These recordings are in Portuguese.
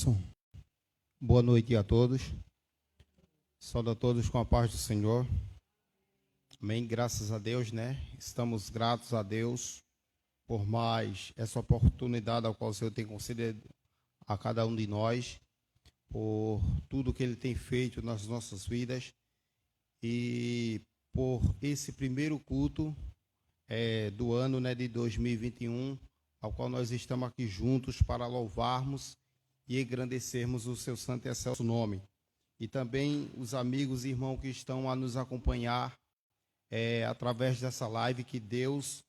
Anderson. Boa noite a todos. Saúdo a todos com a paz do Senhor. Amém. Graças a Deus, né? Estamos gratos a Deus por mais essa oportunidade a qual o Senhor tem concedido a cada um de nós, por tudo que Ele tem feito nas nossas vidas e por esse primeiro culto do ano, né, de 2021, ao qual nós estamos aqui juntos para louvarmos e engrandecermos o seu santo e excelso nome. E também os amigos e irmãos que estão a nos acompanhar através dessa live, que Deus,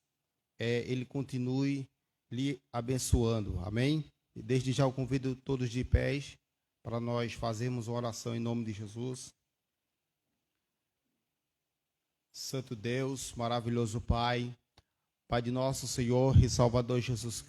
Ele continue lhe abençoando. Amém? E desde já eu convido todos de pés para nós fazermos uma oração em nome de Jesus. Santo Deus, maravilhoso Pai, Pai de nosso Senhor e Salvador Jesus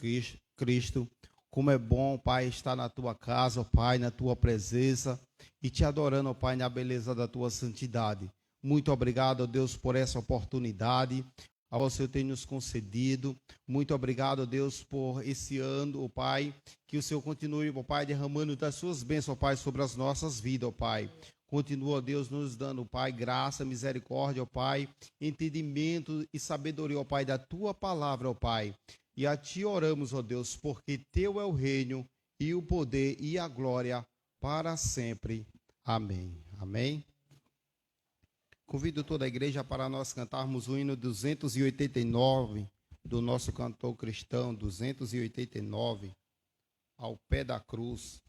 Cristo, como é bom, Pai, estar na Tua casa, ó Pai, na Tua presença e Te adorando, ó Pai, na beleza da Tua santidade. Muito obrigado, ó Deus, por essa oportunidade a qual o Senhor tem nos concedido. Muito obrigado, ó Deus, por esse ano, ó Pai, que o Senhor continue, ó Pai, derramando das Suas bênçãos, ó Pai, sobre as nossas vidas, ó Pai. Continua, ó Deus, nos dando, ó Pai, graça, misericórdia, ó Pai, entendimento e sabedoria, ó Pai, da Tua palavra, ó Pai. E a Ti oramos, ó Deus, porque Teu é o reino e o poder e a glória para sempre. Amém. Amém. Convido toda a igreja para nós cantarmos o hino 289 do nosso cantor cristão, 289, ao pé da cruz.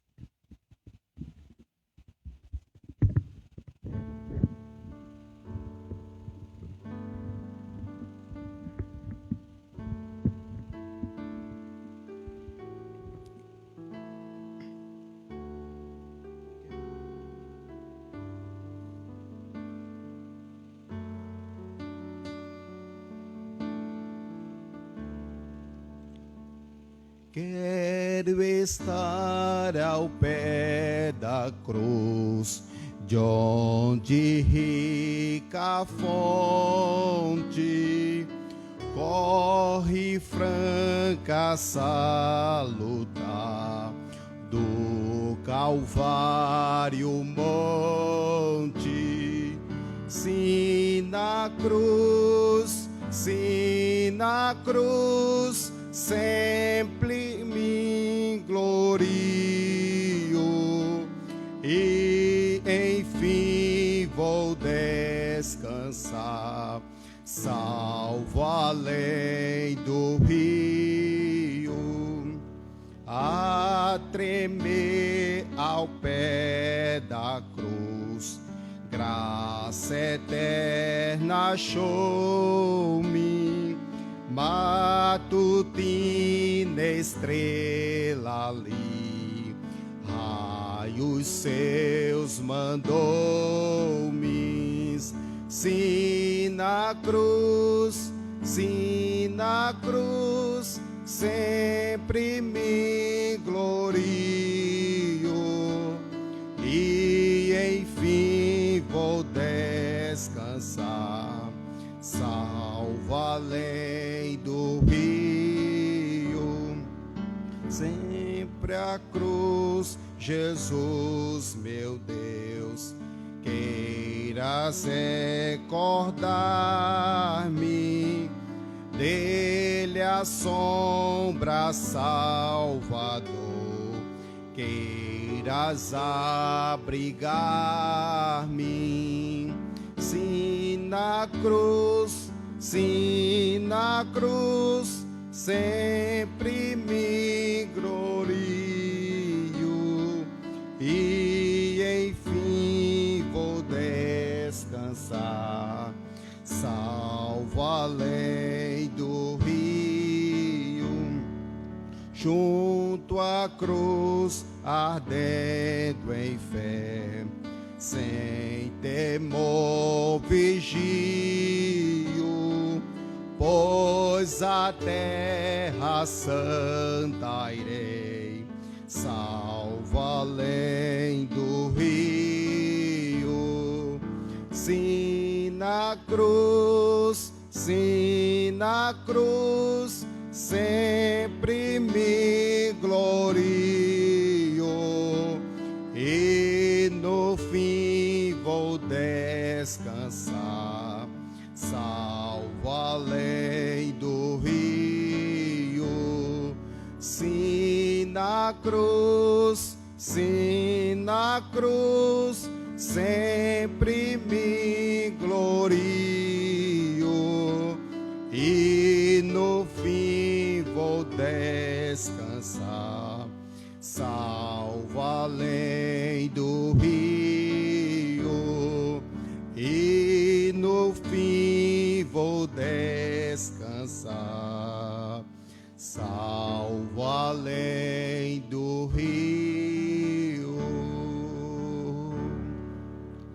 Quero estar ao pé da cruz, de onde rica fonte corre franca salutar, do Calvário monte. Sim, na cruz, sempre me glorio e enfim vou descansar, salvo além do rio, a tremer ao pé da cruz. Graça eterna achou-me, matutina estrela ali, raios seus mandou-me. Sim, na cruz, sempre me glorio e enfim vou descansar, salvo além do rio. Sempre a cruz, Jesus, meu Deus, queiras recordar-me dele a sombra, Salvador, queiras abrigar-me. Sim, na cruz, sempre me glorio e enfim vou descansar, salvo além do rio, junto à cruz ardendo em fé, sem temor vigio, pois a terra santa irei, salvo além do rio. Sim, na cruz, sempre me glorio descansar. Salvo além do rio, sim na cruz, sempre me glorio, e no fim vou descansar. Salvo além do rio, e no fim vou descansar. Salvo além do rio.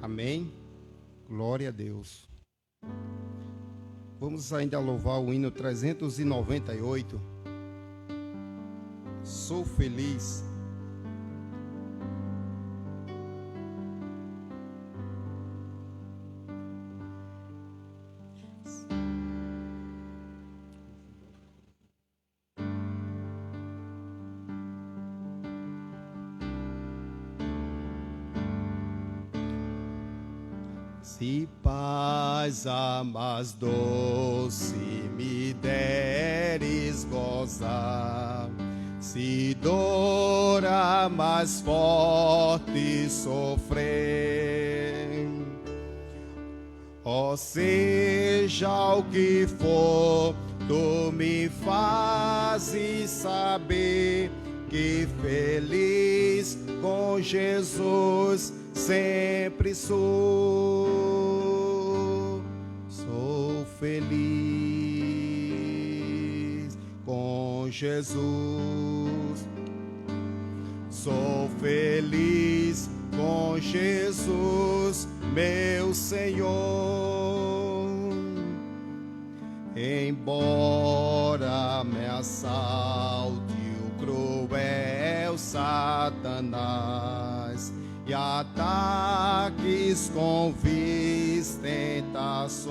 Amém? Glória a Deus. Vamos ainda louvar o hino 398. Sou feliz. Se paz a mais doce me deres gozar, se dor a mais forte sofrer, ó seja o que for, tu me fazes saber que feliz com Jesus sempre sou. Sou feliz com Jesus. Sou feliz com Jesus, meu Senhor. Embora me assalte o cruel Satanás e ataques com vis tentações,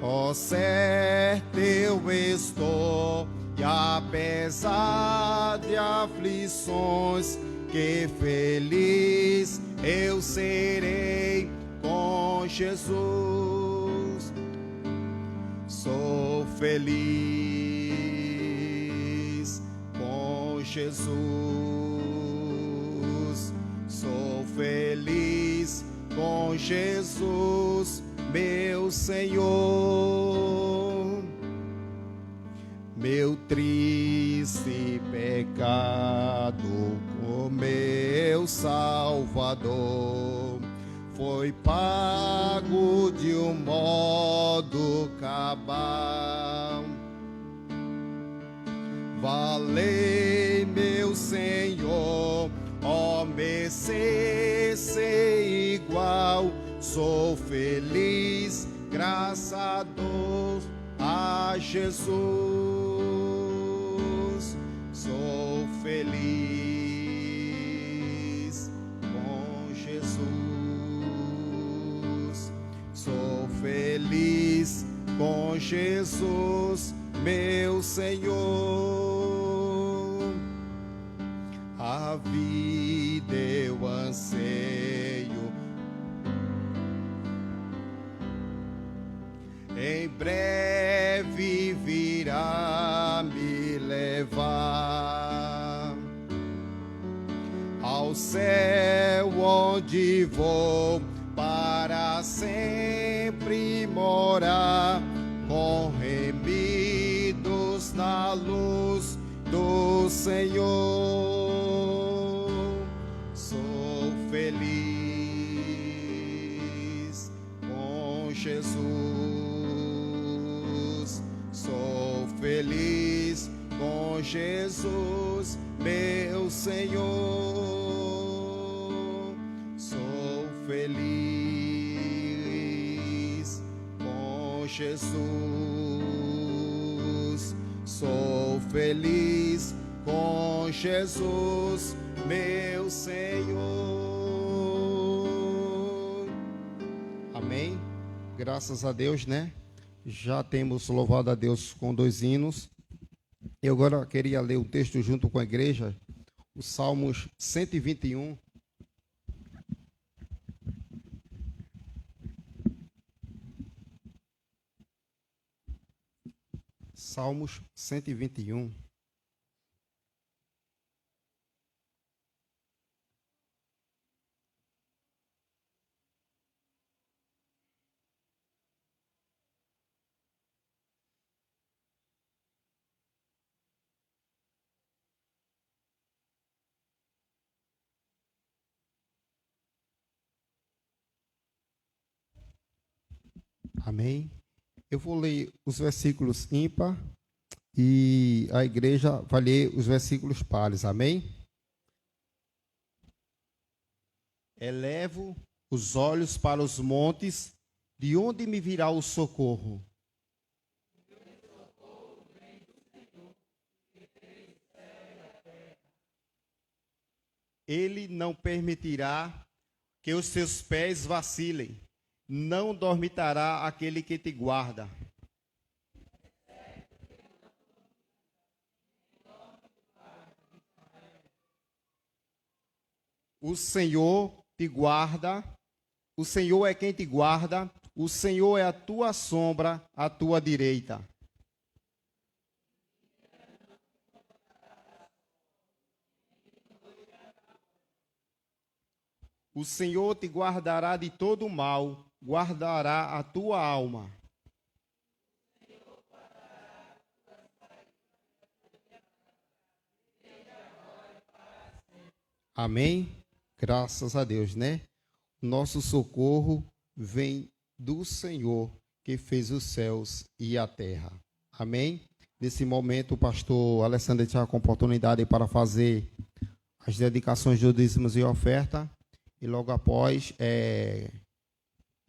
ó certo eu estou, e apesar de aflições, que feliz eu serei com Jesus. Sou feliz com Jesus. Sou feliz com Jesus, meu Senhor. Meu triste pecado com meu Salvador foi pago de um modo cabal. Valei, meu Senhor, ó mercê ser igual. Sou feliz, graças a Deus, a Jesus. Sou feliz com Jesus. Sou feliz com Jesus, meu Senhor. A vida eu anseio, em breve virá me levar ao céu, onde vou para sempre morar, com remidos na luz do Senhor. Sou feliz com Jesus. Sou feliz com Jesus, meu Senhor. Sou feliz com Jesus. Sou feliz com Jesus, meu Senhor. Amém. Graças a Deus, né? Já temos louvado a Deus com 2 hinos. Eu agora queria ler o texto junto com a igreja, o Salmos 121. Salmos 121. Amém. Eu vou ler os versículos ímpar e a igreja vai ler os versículos pares. Amém? Elevo os olhos para os montes, de onde me virá o socorro? Ele não permitirá que os seus pés vacilem, não dormitará aquele que te guarda. O Senhor te guarda, o Senhor é quem te guarda, o Senhor é a tua sombra, à tua direita. O Senhor te guardará de todo o mal, guardará a tua alma. Amém? Graças a Deus, né? Nosso socorro vem do Senhor, que fez os céus e a terra. Amém? Nesse momento, o pastor Alessandro está com oportunidade para fazer as dedicações de dízimos e oferta. E logo após,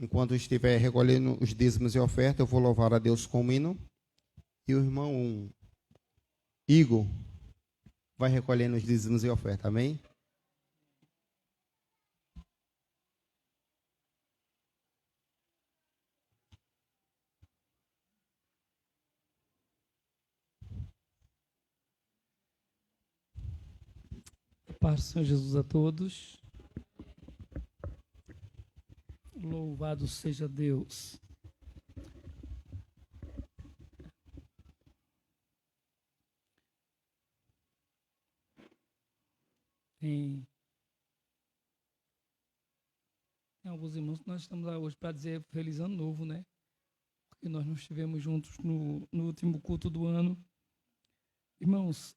enquanto estiver recolhendo os dízimos e oferta, eu vou louvar a Deus com o hino. E o irmão Igor vai recolhendo os dízimos e oferta. Amém? Paz do Senhor Jesus a todos. Louvado seja Deus. Tem alguns irmãos que nós estamos lá hoje para dizer feliz ano novo, né? Porque nós não estivemos juntos no último culto do ano. Irmãos,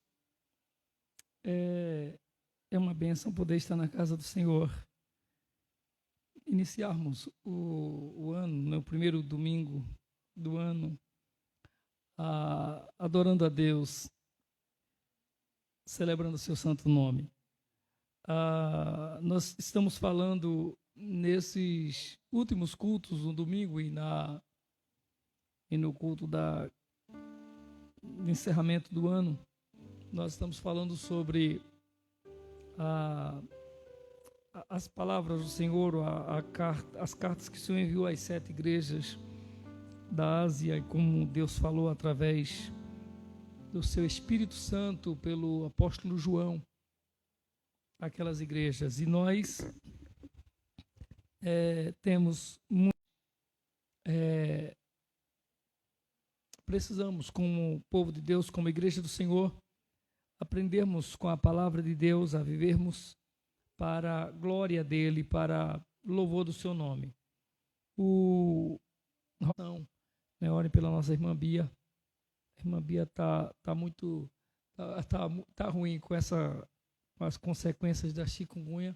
é uma bênção poder estar na casa do Senhor. Iniciarmos o ano, no primeiro domingo do ano, adorando a Deus, celebrando o seu santo nome. Nós estamos falando nesses últimos cultos, no domingo e no culto do encerramento do ano, nós estamos falando sobre as palavras do Senhor, as cartas que o Senhor enviou às 7 igrejas da Ásia, e como Deus falou através do seu Espírito Santo pelo apóstolo João, aquelas igrejas. E nós precisamos, como povo de Deus, como igreja do Senhor, aprendermos com a palavra de Deus a vivermos para a glória dele, para louvor do seu nome. Ore pela nossa irmã Bia. A irmã Bia tá ruim com as consequências da chikungunya.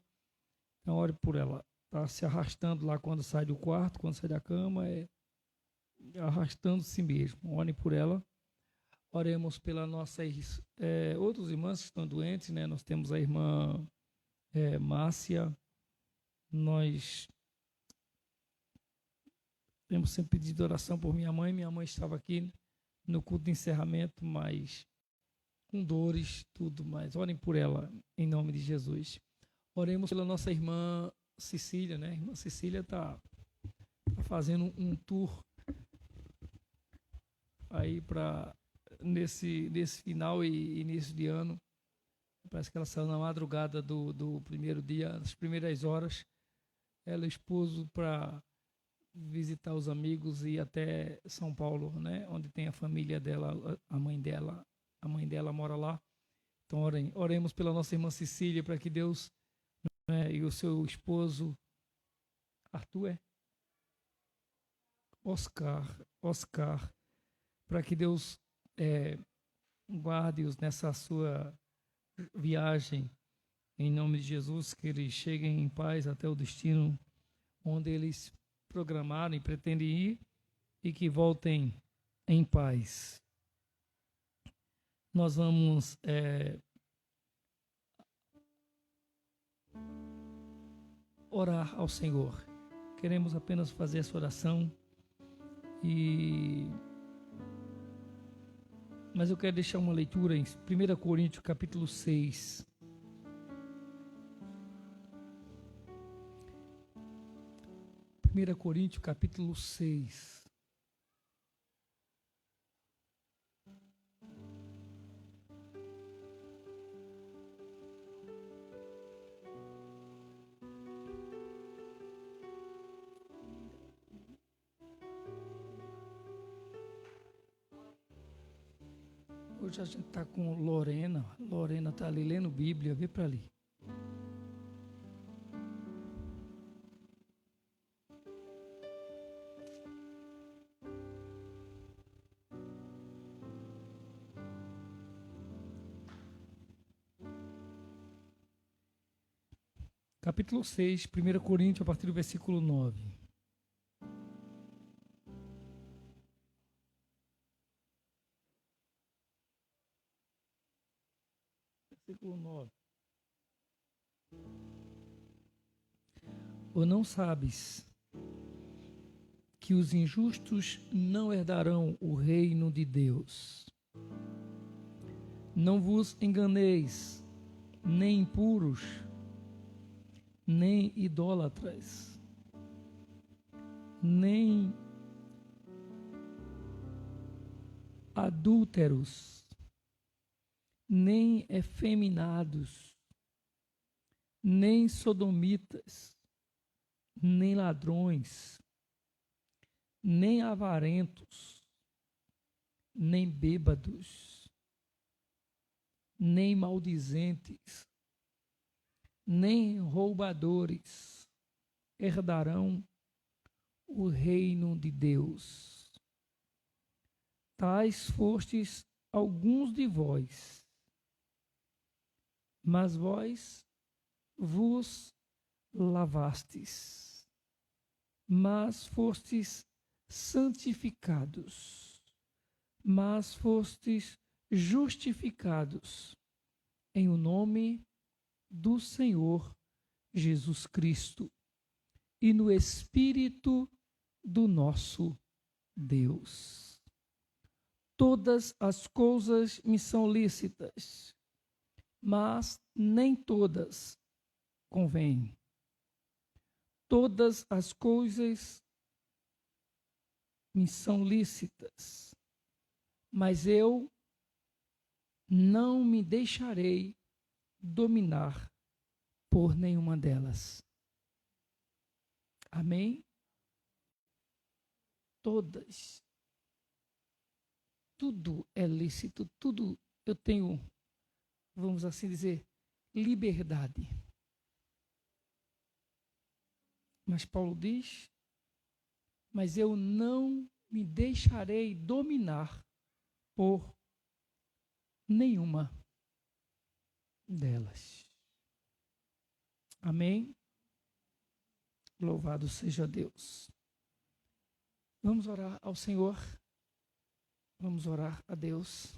Então ore por ela. Está se arrastando lá quando sai do quarto, quando sai da cama, arrastando-se mesmo. Ore por ela. Oremos pela nossas outros irmãs que estão doentes, né? Nós temos a irmã Márcia. Nós temos sempre pedido oração por minha mãe. Minha mãe estava aqui no culto de encerramento, mas com dores, tudo mais. Orem por ela, em nome de Jesus. Oremos pela nossa irmã Cecília, né? A irmã Cecília está fazendo um tour aí nesse final e início de ano. Parece que ela saiu na madrugada do primeiro dia, nas primeiras horas. Ela e o esposo para visitar os amigos e ir até São Paulo, né? Onde tem a família dela, a mãe dela mora lá. Então oremos pela nossa irmã Cecília, para que Deus, né, e o seu esposo Arthur, Oscar, para que Deus guarde-os nessa sua viagem, em nome de Jesus, que eles cheguem em paz até o destino onde eles programaram e pretendem ir, e que voltem em paz. Nós vamos orar ao Senhor. Queremos apenas fazer essa oração, mas eu quero deixar uma leitura em 1 Coríntios capítulo 6. 1 Coríntios capítulo 6. Hoje a gente está com Lorena. Lorena está ali lendo Bíblia. Vê para ali. Capítulo 6, 1 Coríntios, a partir do versículo 9. Versículo 9. Ou não sabes que os injustos não herdarão o reino de Deus? Não vos enganeis, nem impuros, nem idólatras, nem adúlteros, nem efeminados, nem sodomitas, nem ladrões, nem avarentos, nem bêbados, nem maldizentes, nem roubadores herdarão o reino de Deus. Tais fostes alguns de vós, mas vós vos lavastes, mas fostes santificados, mas fostes justificados em o nome do Senhor Jesus Cristo e no Espírito do nosso Deus. Todas as coisas me são lícitas, mas nem todas convêm. Todas as coisas me são lícitas, mas eu não me deixarei dominar por nenhuma delas. Amém? Todas. Tudo é lícito, tudo eu tenho, vamos assim dizer, liberdade. Mas Paulo diz, mas eu não me deixarei dominar por nenhuma delas. Amém? Louvado seja Deus. Vamos orar ao Senhor. Vamos orar a Deus.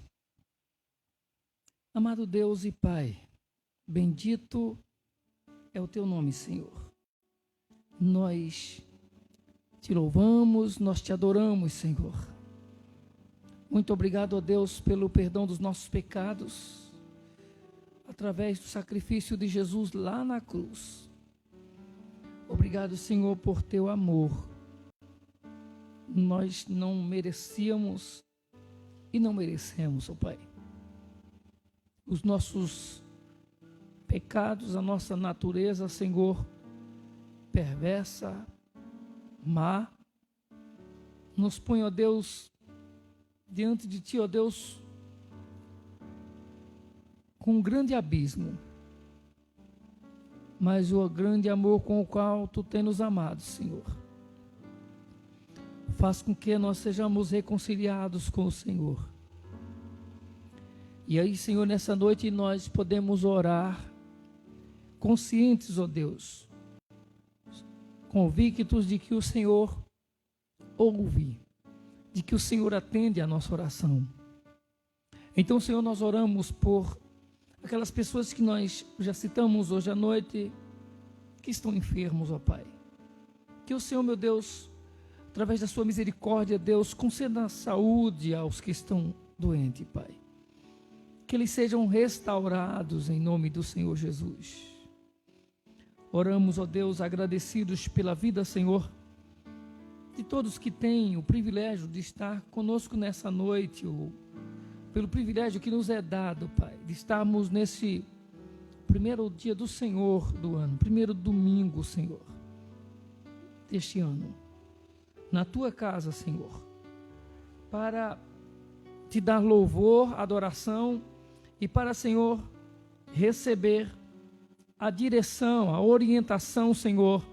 Amado Deus e Pai, bendito é o teu nome, Senhor. Nós te louvamos, nós te adoramos, Senhor. Muito obrigado, ó Deus, pelo perdão dos nossos pecados, através do sacrifício de Jesus lá na cruz. Obrigado, Senhor, por teu amor. Nós não merecíamos e não merecemos, ó Pai. Os nossos pecados, a nossa natureza, Senhor, perversa, má, nos põe, ó Deus, diante de Ti, ó Deus, com um grande abismo, mas o grande amor com o qual Tu tem nos amado, Senhor, faz com que nós sejamos reconciliados com o Senhor. E aí, Senhor, nessa noite nós podemos orar conscientes, ó Deus, convictos de que o Senhor ouve, de que o Senhor atende a nossa oração. Então, Senhor, nós oramos por aquelas pessoas que nós já citamos hoje à noite, que estão enfermos, ó Pai. Que o Senhor, meu Deus, através da sua misericórdia, Deus, conceda saúde aos que estão doentes, Pai. Que eles sejam restaurados em nome do Senhor Jesus. Oramos, ó Deus, agradecidos pela vida, Senhor, de todos que têm o privilégio de estar conosco nessa noite, pelo privilégio que nos é dado, Pai, de estarmos nesse primeiro dia do Senhor do ano, primeiro domingo, Senhor, deste ano, na Tua casa, Senhor, para Te dar louvor, adoração e para, Senhor, receber a direção, a orientação, Senhor,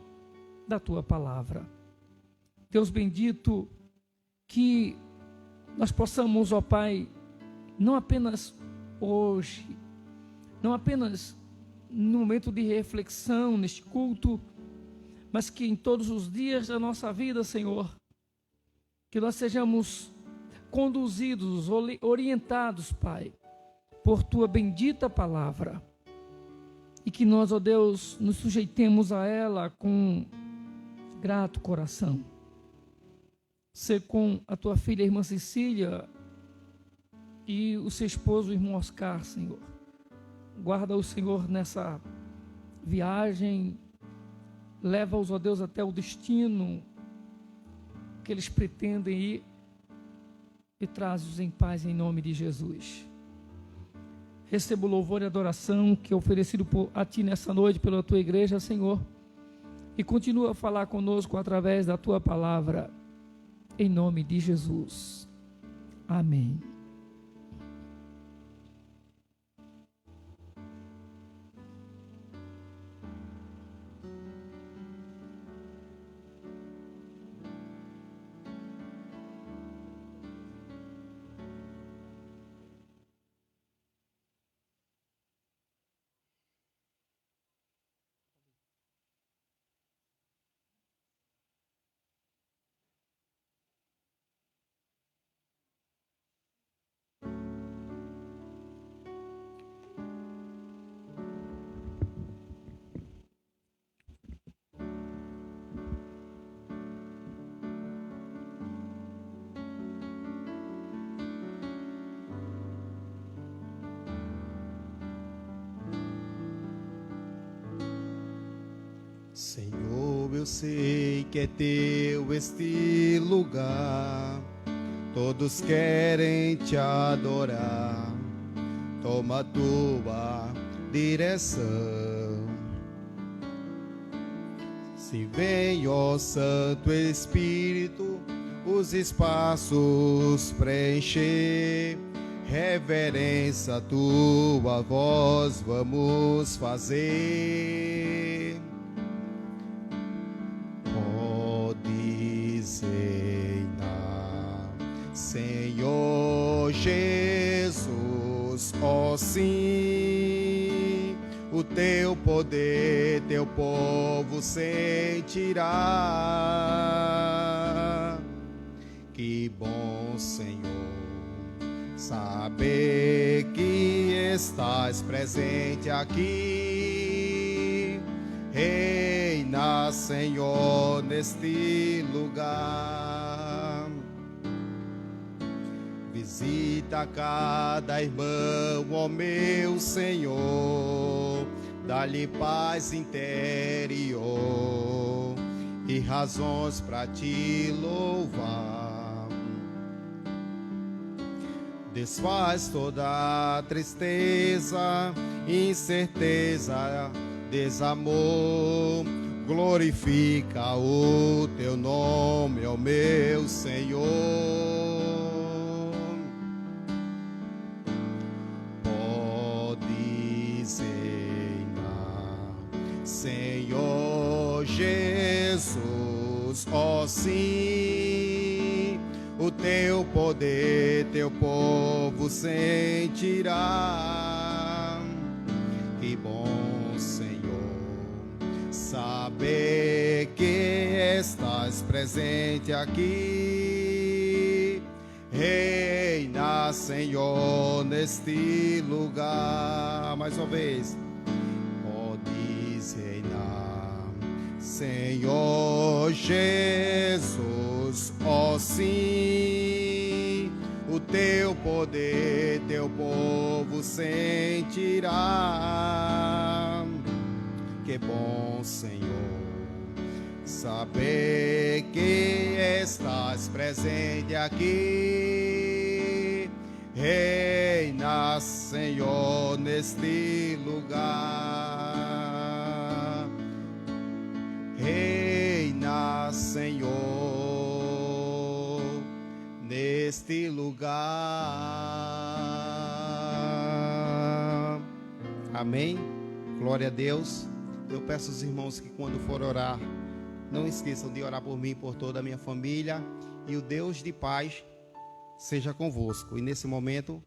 da Tua palavra. Deus bendito, que nós possamos, ó Pai, não apenas hoje, não apenas no momento de reflexão, neste culto, mas que em todos os dias da nossa vida, Senhor, que nós sejamos conduzidos, orientados, Pai, por Tua bendita palavra, e que nós, ó Deus, nos sujeitemos a ela com grato coração. Ser com a Tua filha, a irmã Cecília, e o seu esposo, o irmão Oscar, Senhor. Guarda o Senhor nessa viagem, leva-os, ó Deus, até o destino que eles pretendem ir, e traz-os em paz em nome de Jesus. Receba o louvor e adoração que é oferecido a Ti nessa noite pela Tua igreja, Senhor, e continua a falar conosco através da Tua palavra, em nome de Jesus. Amém. Senhor, eu sei que é Teu este lugar, todos querem Te adorar, toma Tua direção. Se vem, ó Santo Espírito, os espaços preencher, reverência a Tua voz vamos fazer. Senhor Jesus, ó sim, o Teu poder, Teu povo sentirá. Que bom, Senhor, saber que estás presente aqui. Reina, Senhor, neste lugar. Visita cada irmão, ó meu Senhor, dá-lhe paz interior e razões para Te louvar. Desfaz toda tristeza, incerteza, desamor, glorifica o teu nome, ó meu Senhor. Podes reinar, Senhor Jesus, ó sim, o teu poder, teu povo sentirá. Que bom, Senhor, saber que estás presente aqui. Reina, Senhor, neste lugar. Mais uma vez. Podes reinar, Senhor Jesus, ó sim, o teu poder, teu povo sentirá. Que bom, Senhor, saber que estás presente aqui. Reina, Senhor, neste lugar. Reina, Senhor, neste lugar. Amém. Glória a Deus. Eu peço aos irmãos que quando for orar, não esqueçam de orar por mim e por toda a minha família. E o Deus de paz seja convosco. E nesse momento,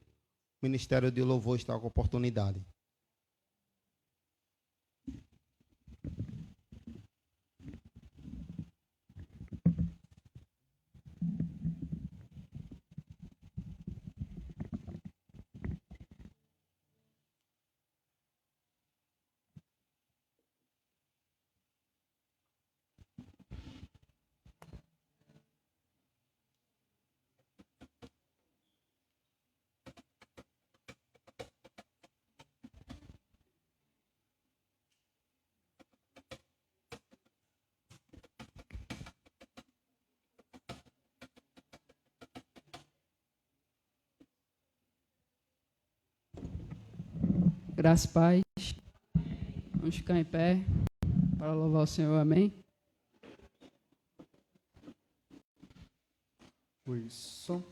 o Ministério de Louvor está com oportunidade. Graças a Paz. Vamos ficar em pé para louvar o Senhor, amém? Isso.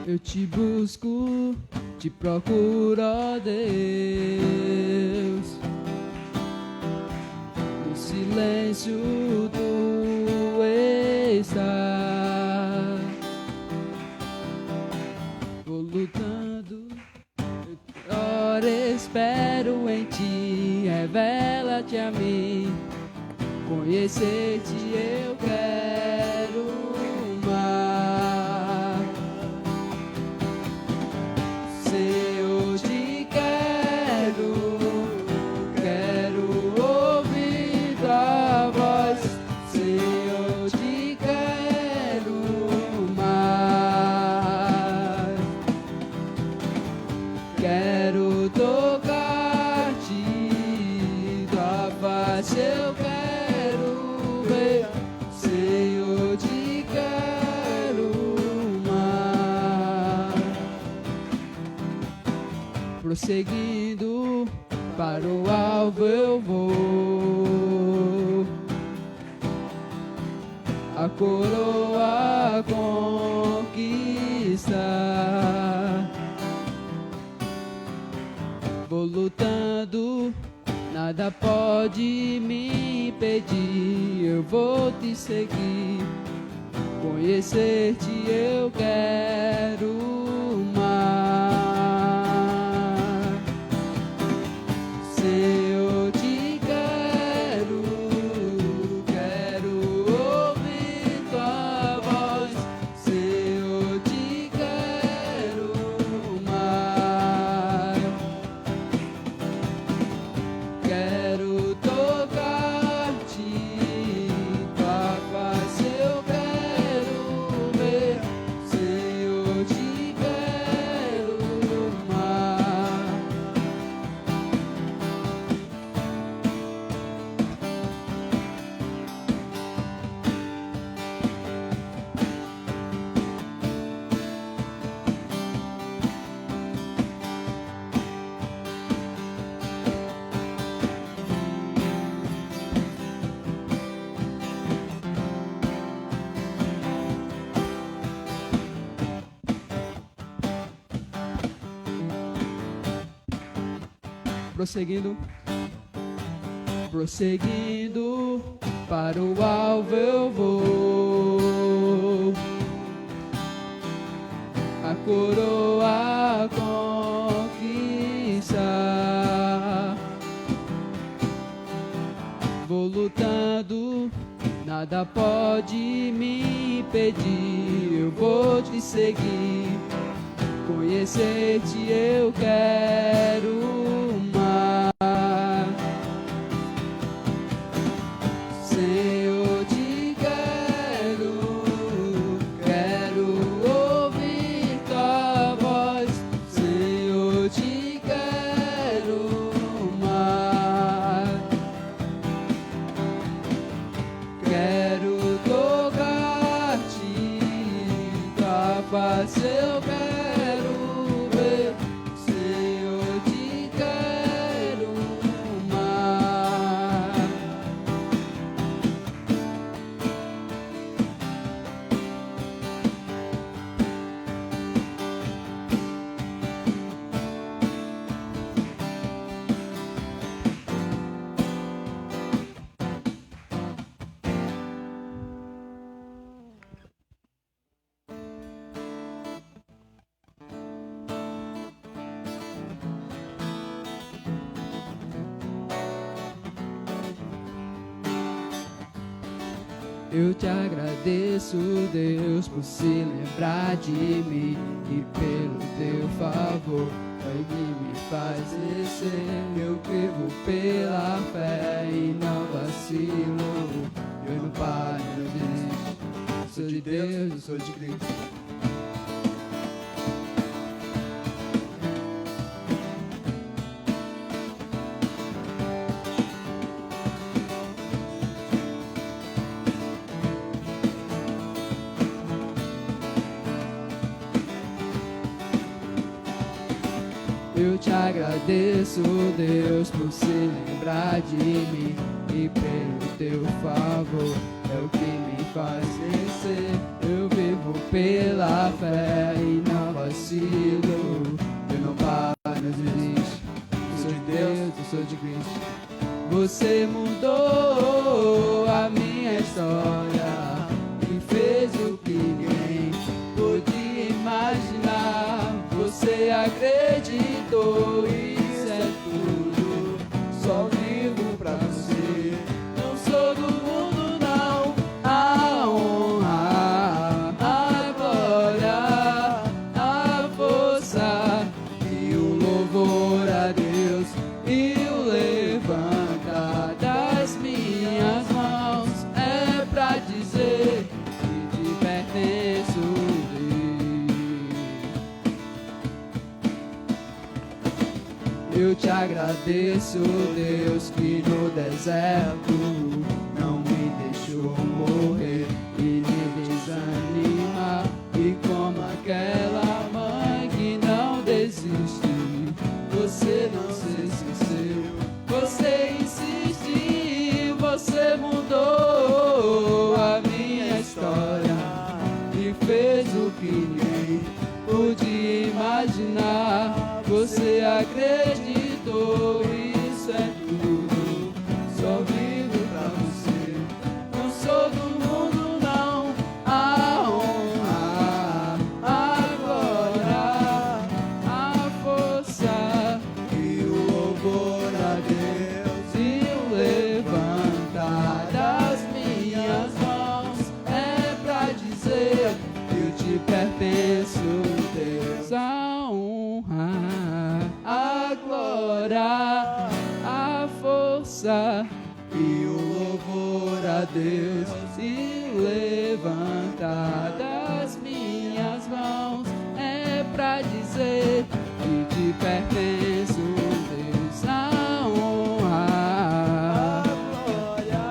Eu te busco, te procuro, ó Deus, no silêncio tu estás. Vou lutando, ora espero em ti, revela-te a mim, conhecer-te eu quero mais. Senhor, te quero ouvir tua voz. Senhor, te quero mais. Quero tocar-te, tua face eu quero ver. Senhor, te quero mais. Prosseguindo para o alvo eu vou, a coroa conquistar. Vou lutando, nada pode me impedir. Eu vou te seguir, conhecer-te eu quero mais. Senhor, prosseguindo, prosseguindo, para o alvo eu vou, a coroa conquistar. Vou lutando, nada pode me impedir, eu vou te seguir, conhecer-te eu quero mais. Senhor, te quero, quero ouvir tua voz. Senhor, te quero mais. Quero tocar-te, tua face eu quero ver. Senhor, te quero mais. Eu te agradeço, Deus, por se lembrar de mim e pelo teu favor, é que me faz descer. Eu vivo pela fé e não vacilo, eu não paro, não desisto. Sou de Deus, eu sou de Cristo. Eu te agradeço, Deus, por se lembrar de mim e pelo teu favor, é o que me faz vencer. Eu vivo pela fé e não vacilo, eu não paro, não desisto. Eu sou de Deus, eu sou de Cristo. Você mudou a minha história e fez o que ninguém podia imaginar. Você acreditou, isso é tudo, só vivo pra você. Não sou do mundo não, a honra, a glória, a força e o louvor a Deus e o levantar das minhas mãos é pra dizer que te pertenço. Eu te agradeço, Deus, que no deserto não me deixou morrer e me desanimar. E como aquela mãe que não desiste, você não se esqueceu, você insiste, você mudou a minha história e fez o que ninguém podia imaginar. Você acreditou, isso é tudo, só vivo pra você. Não sou do mundo não, a honra, a glória, a força e o louvor a Deus e o levantar das minhas mãos é pra dizer que eu te pertenço, Deus. A honra, a glória, a força e o louvor a Deus e o levantar das minhas mãos é pra dizer que te pertenço, Deus. A honra, a glória,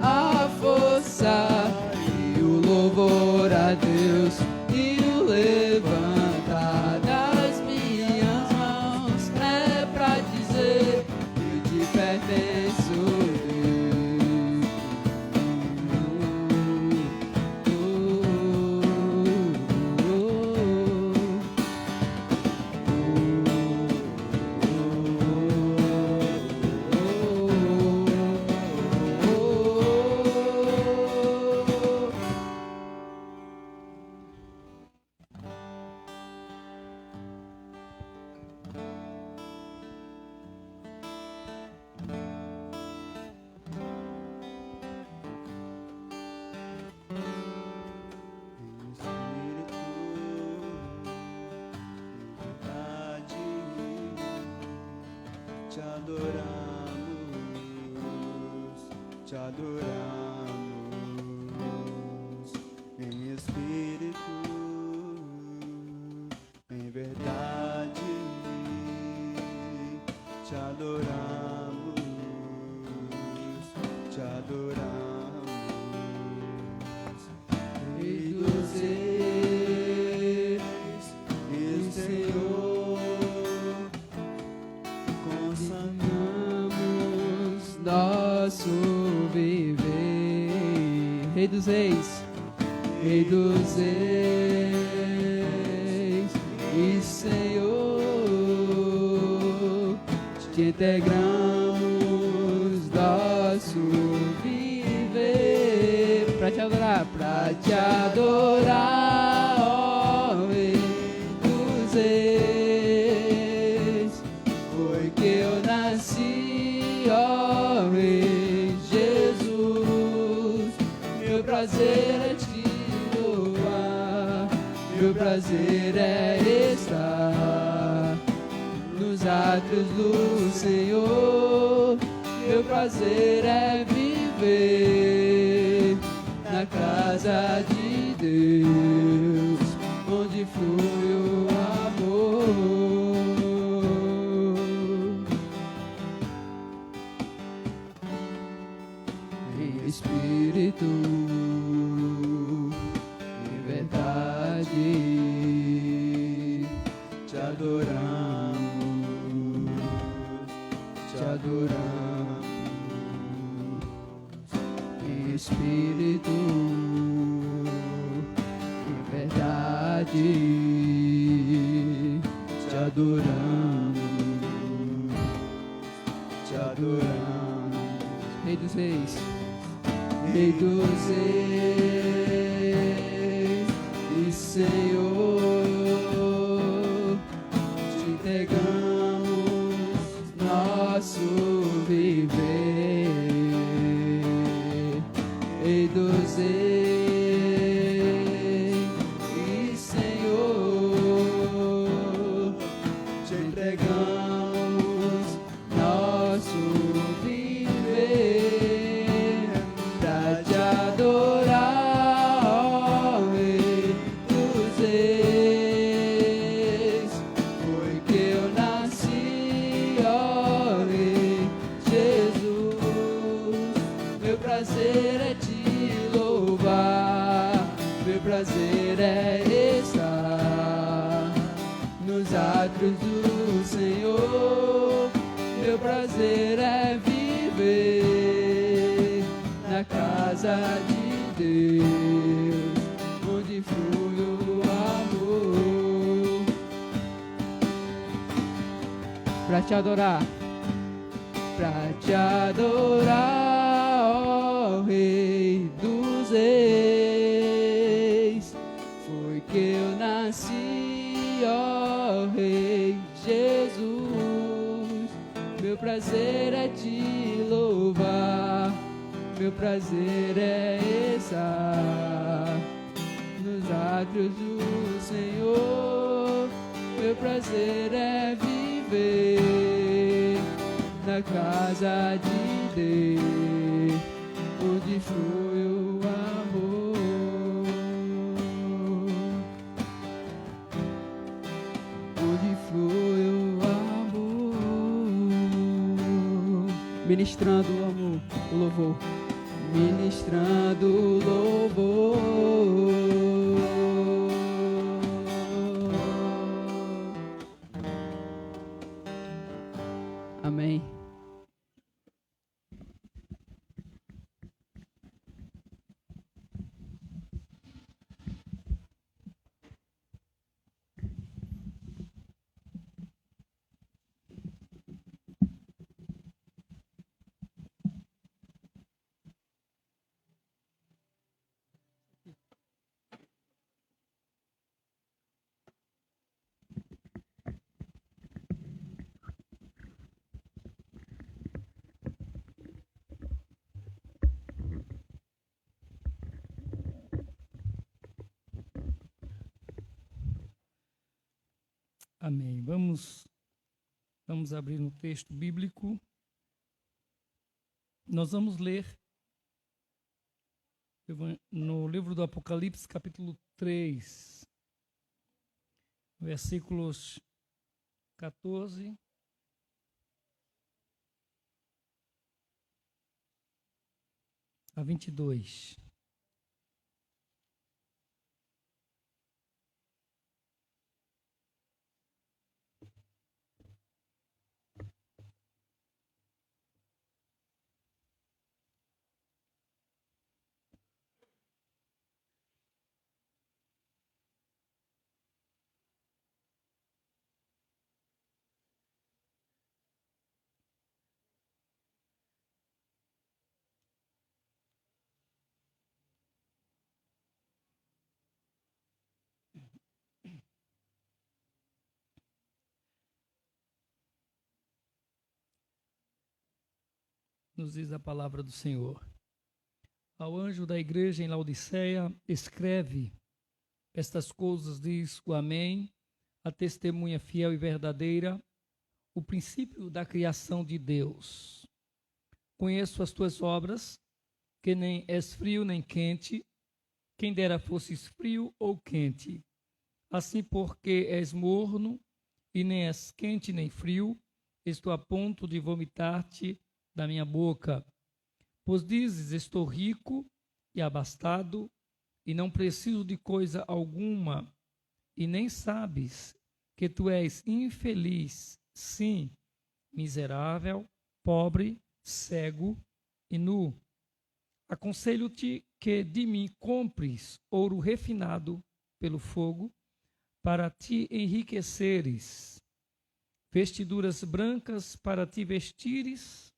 a força e o louvor a Deus e o levantar das minhas mãos é pra dizer que te pertenço, Deus. te adoramos em espírito, em verdade, te adoramos, te adoramos, Rei dos Reis e Senhor, consagramos nosso viver, Rei dos Reis, Rei dos Reis e Senhor, te integramos nosso viver para te adorar, ó Rei dos Reis, foi que eu nasci, ó Rei Jesus, meu prazer é te louvar, meu prazer é estar nos átrios do Senhor, meu prazer é viver na casa de Deus, onde flui o amor. Em espírito, em verdade, te adoramos, te adoramos. Em espírito, em verdade, te adoramos, te adoramos. Rei dos Reis, Rei dos Reis e Senhor, te entregamos nosso viver, Rei dos Reis e Senhor, te entregamos nosso viver pra te adorar, ó Rei dos Reis, foi que eu nasci, ó Rei Jesus, meu prazer é te louvar, meu prazer é estar nos átrios do Senhor, meu prazer é viver na casa de Deus, onde flui o amor. Pra te adorar, ó Rei dos Reis, foi que eu nasci, ó Rei Jesus, meu prazer é te louvar, meu prazer é estar nos átrios do Senhor, meu prazer é viver na casa de Deus, onde flui o amor, onde flui o amor, ministrando o amor, o louvor, ministrando o louvor. Amém. Amém. Vamos abrir no texto bíblico. Nós vamos ler no livro do Apocalipse, capítulo 3, versículos 14 a 22. Nos diz a palavra do Senhor. Ao anjo da igreja em Laodiceia, escreve: estas coisas diz o Amém, a testemunha fiel e verdadeira, o princípio da criação de Deus. Conheço as tuas obras, que nem és frio nem quente, quem dera fosses frio ou quente. Assim, porque és morno, e nem és quente nem frio, estou a ponto de vomitar-te da minha boca. Pois dizes, estou rico e abastado, e não preciso de coisa alguma, e nem sabes que tu és infeliz, sim, miserável, pobre, cego e nu. Aconselho-te que de mim compres ouro refinado pelo fogo, para te enriqueceres, vestiduras brancas para te vestires,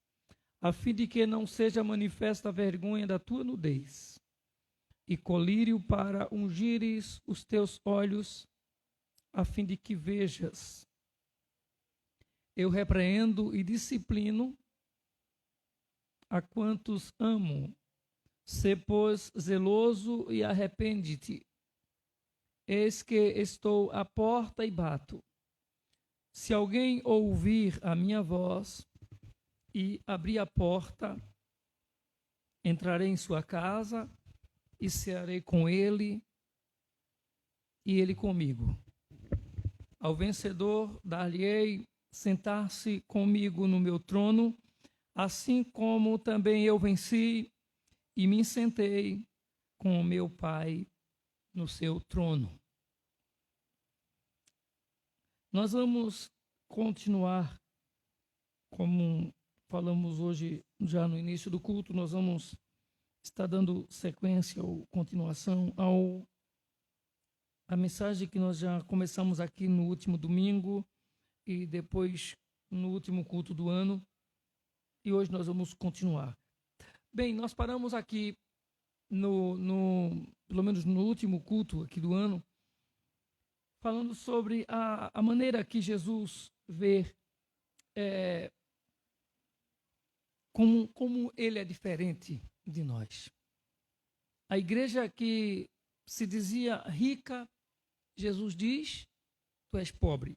a fim de que não seja manifesta a vergonha da tua nudez, e colírio para ungires os teus olhos, a fim de que vejas. Eu repreendo e disciplino a quantos amo. Sê, pois, zeloso e arrepende-te. Eis que estou à porta e bato. Se alguém ouvir a minha voz e abrir a porta, entrarei em sua casa e cearei com ele e ele comigo. Ao vencedor dar-lhe-ei sentar-se comigo no meu trono, assim como também eu venci e me sentei com o meu Pai no seu trono. Nós vamos continuar, como falamos hoje, já no início do culto, nós vamos estar dando sequência ou continuação à mensagem que nós já começamos aqui no último domingo e depois no último culto do ano, e hoje nós vamos continuar. Bem, nós paramos aqui, pelo menos no último culto aqui do ano, falando sobre a maneira que Jesus vê como ele é diferente de nós. A igreja que se dizia rica, Jesus diz, tu és pobre.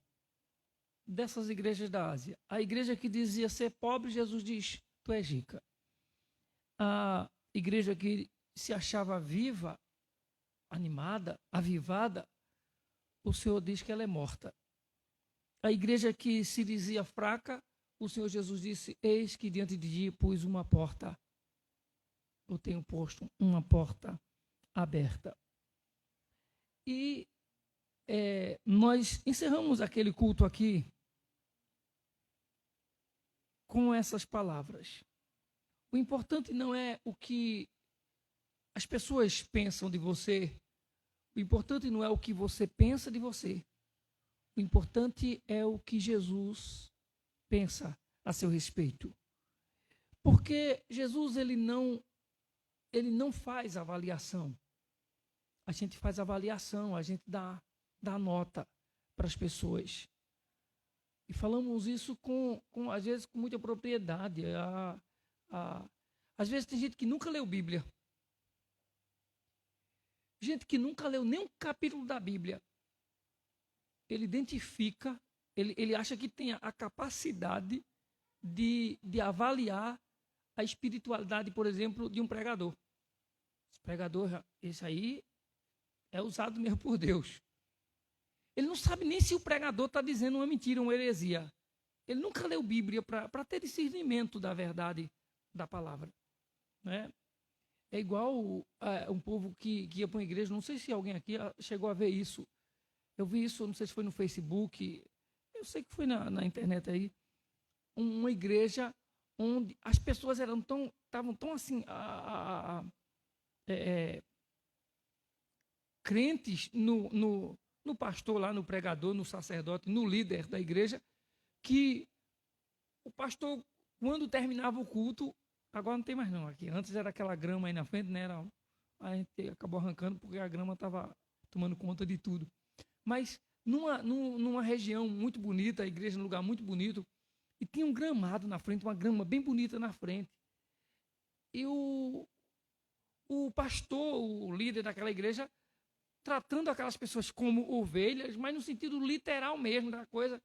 Dessas igrejas da Ásia. A igreja que dizia ser pobre, Jesus diz, tu és rica. A igreja que se achava viva, animada, avivada, o Senhor diz que ela é morta. A igreja que se dizia fraca, o Senhor Jesus disse, eis que diante de ti pus uma porta. Eu tenho posto uma porta aberta. E nós encerramos aquele culto aqui com essas palavras. O importante não é o que as pessoas pensam de você. O importante não é o que você pensa de você. O importante é o que Jesus pensa a seu respeito. Porque Jesus, ele não faz avaliação. A gente faz avaliação, a gente dá nota para as pessoas. E falamos isso às vezes com muita propriedade. Às vezes tem gente que nunca leu Bíblia. Gente que nunca leu nem um capítulo da Bíblia. Ele identifica, ele acha que tem a capacidade de avaliar a espiritualidade, por exemplo, de um pregador. Esse pregador, esse aí, é usado mesmo por Deus. Ele não sabe nem se o pregador está dizendo uma mentira, uma heresia. Ele nunca leu Bíblia para ter discernimento da verdade da palavra. Né? É igual um povo que ia para uma igreja, não sei se alguém aqui chegou a ver isso. Eu vi isso, não sei se foi no Facebook, eu sei que foi na internet aí. Uma igreja onde as pessoas estavam tão assim, crentes no pastor lá, no pregador, no sacerdote, no líder da igreja, que o pastor, quando terminava o culto, agora não tem mais não aqui, antes era aquela grama aí na frente, né? A gente acabou arrancando porque a grama estava tomando conta de tudo. Mas numa região muito bonita, a igreja num lugar muito bonito, e tinha um gramado na frente, uma grama bem bonita na frente. E o pastor, o líder daquela igreja, tratando aquelas pessoas como ovelhas, mas no sentido literal mesmo da coisa.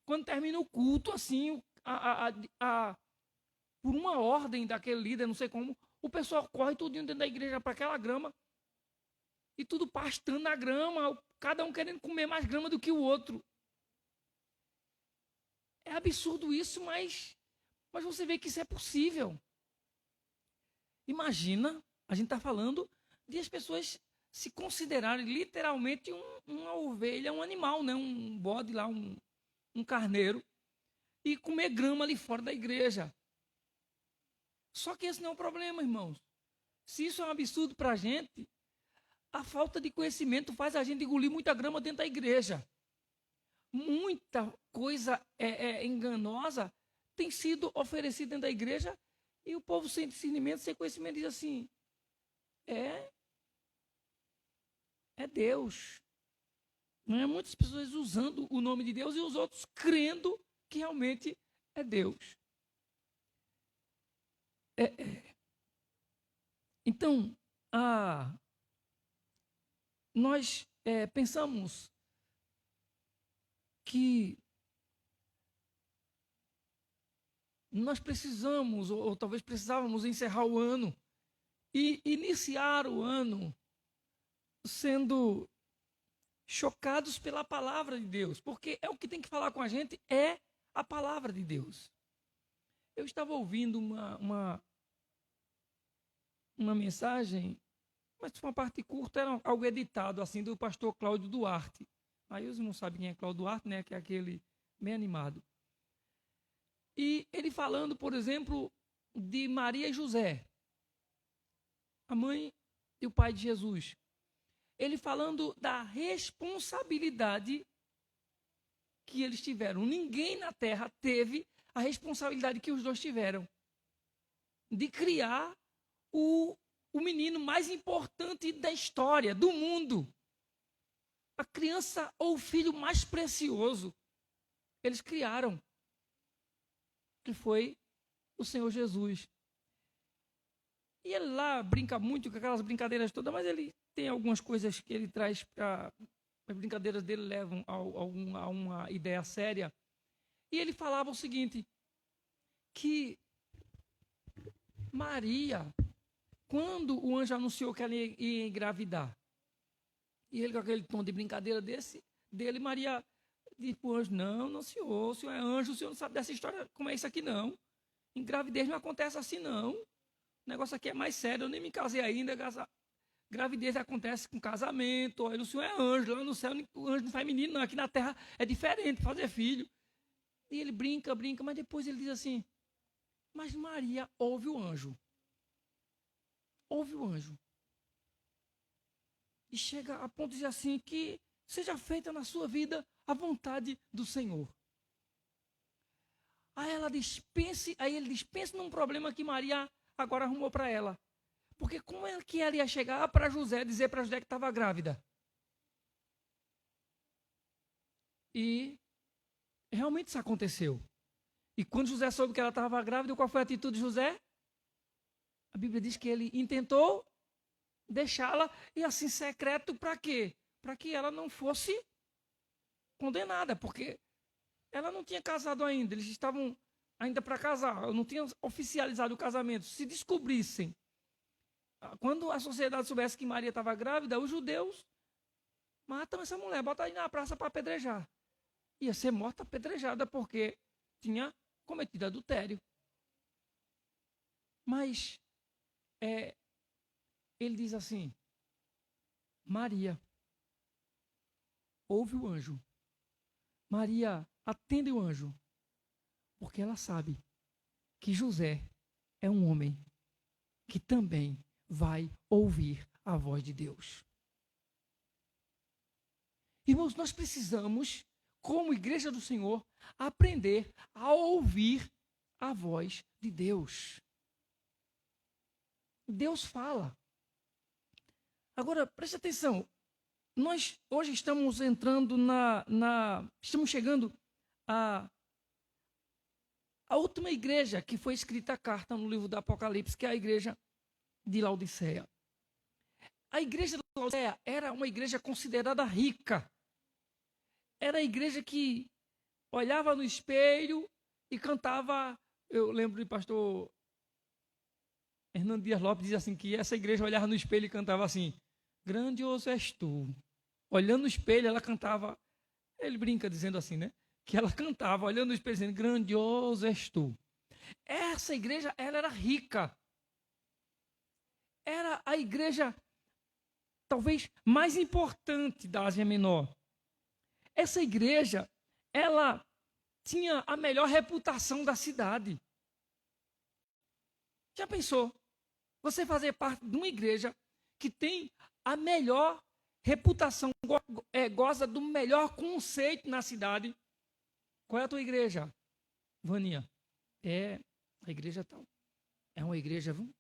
Quando termina o culto, assim, por uma ordem daquele líder, não sei como, o pessoal corre tudo dentro da igreja para aquela grama, e tudo pastando na grama, cada um querendo comer mais grama do que o outro. É absurdo isso, mas você vê que isso é possível. Imagina, a gente está falando de as pessoas se considerarem literalmente uma ovelha, um animal, né? Um bode lá, um carneiro, e comer grama ali fora da igreja. Só que esse não é o problema, irmãos. Se isso é um absurdo para a gente, a falta de conhecimento faz a gente engolir muita grama dentro da igreja. Muita coisa enganosa tem sido oferecida dentro da igreja e o povo sem discernimento, sem conhecimento, diz assim, é Deus. Não é? Muitas pessoas usando o nome de Deus e os outros crendo que realmente é Deus. Então, nós pensamos que nós precisamos, ou talvez precisávamos encerrar o ano e iniciar o ano sendo chocados pela palavra de Deus, porque é o que tem que falar com a gente, é a palavra de Deus. Eu estava ouvindo uma mensagem, mas foi uma parte curta, era algo editado, assim, do pastor Cláudio Duarte. Aí você não sabe quem é Cláudio Duarte, né? Que é aquele bem animado. E ele falando, por exemplo, de Maria e José, a mãe e o pai de Jesus. Ele falando da responsabilidade que eles tiveram. Ninguém na terra teve a responsabilidade que os dois tiveram de criar o menino mais importante da história, do mundo. A criança ou o filho mais precioso. Eles criaram. Que foi o Senhor Jesus. E ele lá brinca muito com aquelas brincadeiras todas, mas ele tem algumas coisas que ele traz para... As brincadeiras dele levam a uma ideia séria. E ele falava o seguinte, que Maria, quando o anjo anunciou que ela ia engravidar, e ele com aquele tom de brincadeira dele, Maria disse para o anjo, não, senhor, o senhor é anjo, o senhor não sabe dessa história, como é isso aqui não. Engravidez não acontece assim não. O negócio aqui é mais sério, eu nem me casei ainda, gravidez acontece com casamento, olha, o senhor é anjo, lá no céu o anjo não faz menino não, aqui na terra é diferente, fazer filho. E ele brinca, mas depois ele diz assim, mas Maria ouve o anjo. Ouve o anjo. E chega a ponto de dizer assim, que seja feita na sua vida a vontade do Senhor. Aí ele diz, pense num problema que Maria agora arrumou para ela. Porque como é que ela ia chegar para José, dizer para José que estava grávida? E realmente isso aconteceu. E quando José soube que ela estava grávida, qual foi a atitude de José? A Bíblia diz que ele intentou deixá-la, e assim secreto para quê? Para que ela não fosse condenada, porque ela não tinha casado ainda, eles estavam ainda para casar, não tinham oficializado o casamento. Se descobrissem quando a sociedade soubesse que Maria estava grávida, os judeus matam essa mulher, botam aí na praça para apedrejar. Ia ser morta apedrejada porque tinha cometido adultério. Mas ele diz assim: Maria, ouve o anjo. Maria, atende o anjo. Porque ela sabe que José é um homem que também vai ouvir a voz de Deus. Irmãos, nós precisamos, como igreja do Senhor, aprender a ouvir a voz de Deus. Deus fala. Agora, preste atenção. Nós hoje estamos entrando estamos chegando à última igreja que foi escrita a carta no livro do Apocalipse, que é a igreja de Laodiceia. A igreja de Laodiceia era uma igreja considerada rica. Era a igreja que olhava no espelho e cantava. Eu lembro do pastor Hernando Dias Lopes, diz assim, que essa igreja olhava no espelho e cantava assim: grandioso és tu. Olhando no espelho, ela cantava. Ele brinca dizendo assim, né? Que ela cantava, olhando no espelho, dizendo: grandioso és tu. Essa igreja, ela era rica. Era a igreja, talvez, mais importante da Ásia Menor. Essa igreja, ela tinha a melhor reputação da cidade. Já pensou? Você fazer parte de uma igreja que tem a melhor reputação, goza do melhor conceito na cidade. Qual é a tua igreja, Vaninha? É a igreja tal. É uma igreja, viu?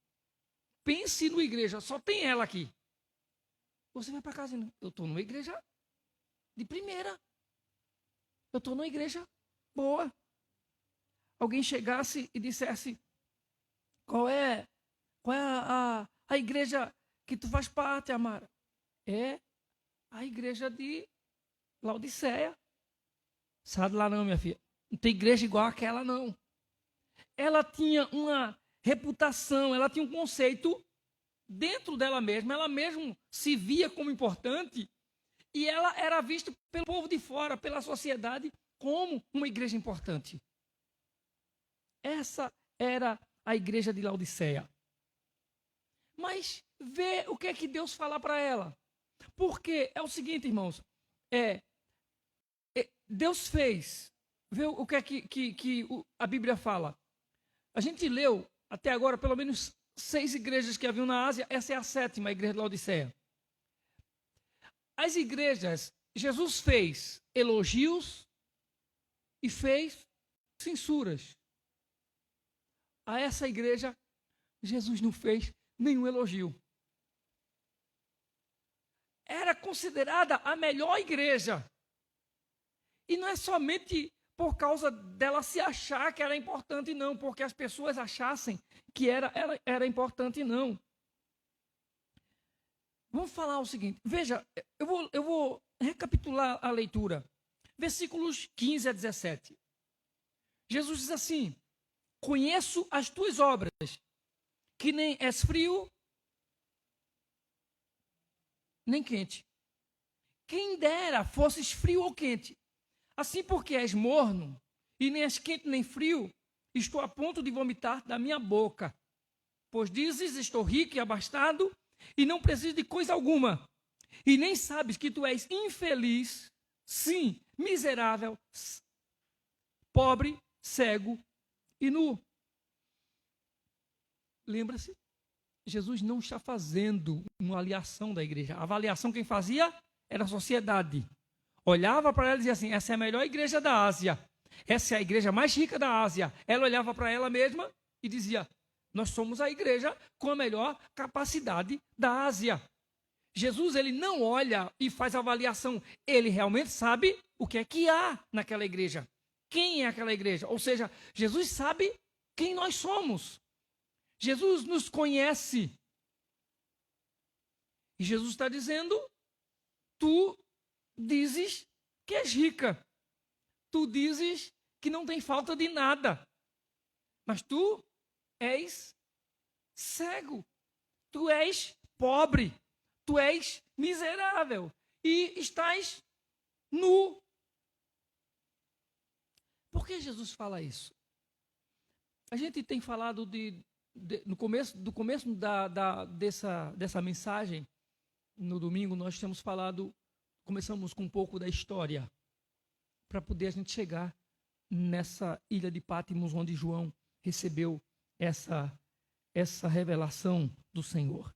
Pense numa igreja, só tem ela aqui. Você vai para casa e não. Eu estou numa igreja de primeira. Eu estou numa igreja boa. Alguém chegasse e dissesse: qual é a igreja que tu faz parte, Amara? É a igreja de Laodiceia. Sabe lá não, minha filha. Não tem igreja igual àquela, não. Ela tinha uma reputação, ela tinha um conceito dentro dela mesma. Ela mesma se via como importante e ela era vista pelo povo de fora, pela sociedade, como uma igreja importante. Essa era a igreja de Laodiceia. Mas vê o que é que Deus fala para ela. Porque é o seguinte, irmãos, Deus fez, vê o que é que a Bíblia fala. A gente leu até agora pelo menos 6 igrejas que haviam na Ásia, essa é a 7ª, a igreja de Laodiceia. As igrejas, Jesus fez elogios e fez censuras. A essa igreja, Jesus não fez nenhum elogio. Era considerada a melhor igreja. E não é somente por causa dela se achar que era importante, não, porque as pessoas achassem que era importante, não. Vamos falar o seguinte, veja, eu vou recapitular a leitura. Versículos 15 a 17. Jesus diz assim: conheço as tuas obras, que nem és frio, nem quente. Quem dera fosses frio ou quente. Assim, porque és morno, e nem és quente nem frio, estou a ponto de vomitar da minha boca. Pois dizes: estou rico e abastado, e não preciso de coisa alguma. E nem sabes que tu és infeliz, sim, miserável, pobre, cego e nu. Lembra-se? Jesus não está fazendo uma avaliação da igreja. A avaliação quem fazia era a sociedade. Olhava para ela e dizia assim: essa é a melhor igreja da Ásia. Essa é a igreja mais rica da Ásia. Ela olhava para ela mesma e dizia: nós somos a igreja com a melhor capacidade da Ásia. Jesus, ele não olha e faz avaliação. Ele realmente sabe o que é que há naquela igreja. Quem é aquela igreja? Ou seja, Jesus sabe quem nós somos. Jesus nos conhece. E Jesus está dizendo: tu dizes que és rica. Tu dizes que não tem falta de nada. Mas tu és cego. tu és pobre, tu és miserável e estás nu. Por que Jesus fala isso? A gente tem falado no começo dessa mensagem, no domingo, nós temos falado, começamos com um pouco da história, para poder a gente chegar nessa ilha de Patmos, onde João recebeu essa revelação do Senhor.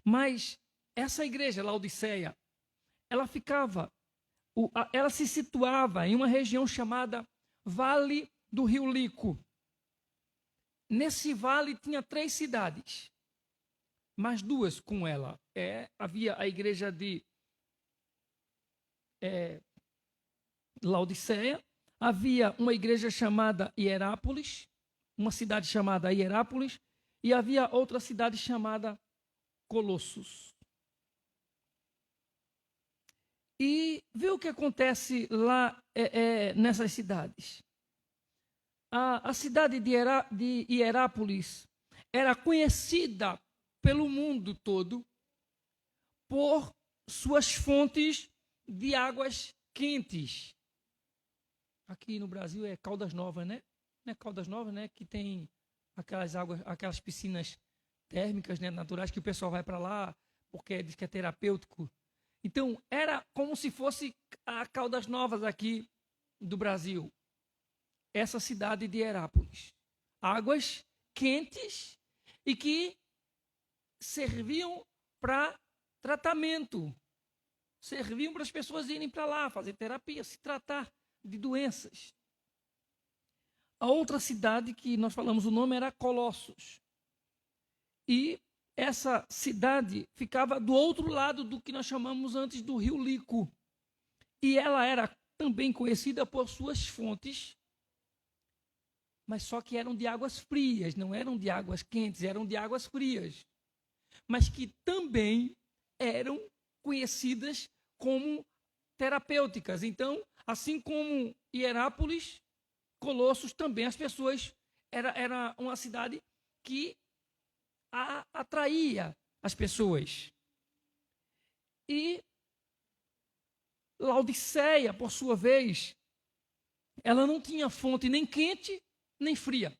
Mas essa igreja, Laodiceia, ela se situava em uma região chamada Vale do Rio Lico. Nesse vale tinha 3 cidades, mais 2 com ela. Havia a igreja de Laodiceia, havia uma igreja chamada Hierápolis, uma cidade chamada Hierápolis, e havia outra cidade chamada Colossos. E viu o que acontece lá nessas cidades? A cidade de Hierápolis era conhecida pelo mundo todo por suas fontes de águas quentes. Aqui no Brasil é Caldas Novas, né? Não é Caldas Novas, né? Que tem aquelas piscinas térmicas, né, naturais, que o pessoal vai para lá porque diz que é terapêutico. Então, era como se fosse a Caldas Novas aqui do Brasil. Essa cidade de Hierápolis. Águas quentes e que serviam para tratamento. Serviam para as pessoas irem para lá, fazer terapia, se tratar de doenças. A outra cidade que nós falamos o nome era Colossos. E essa cidade ficava do outro lado do que nós chamamos antes do Rio Lico. E ela era também conhecida por suas fontes, mas só que eram de águas frias, não eram de águas quentes, eram de águas frias. Mas que também eram conhecidas como terapêuticas. Então, assim como Hierápolis, Colossos também as pessoas, era uma cidade que atraía as pessoas. E Laodiceia, por sua vez, ela não tinha fonte nem quente, nem fria.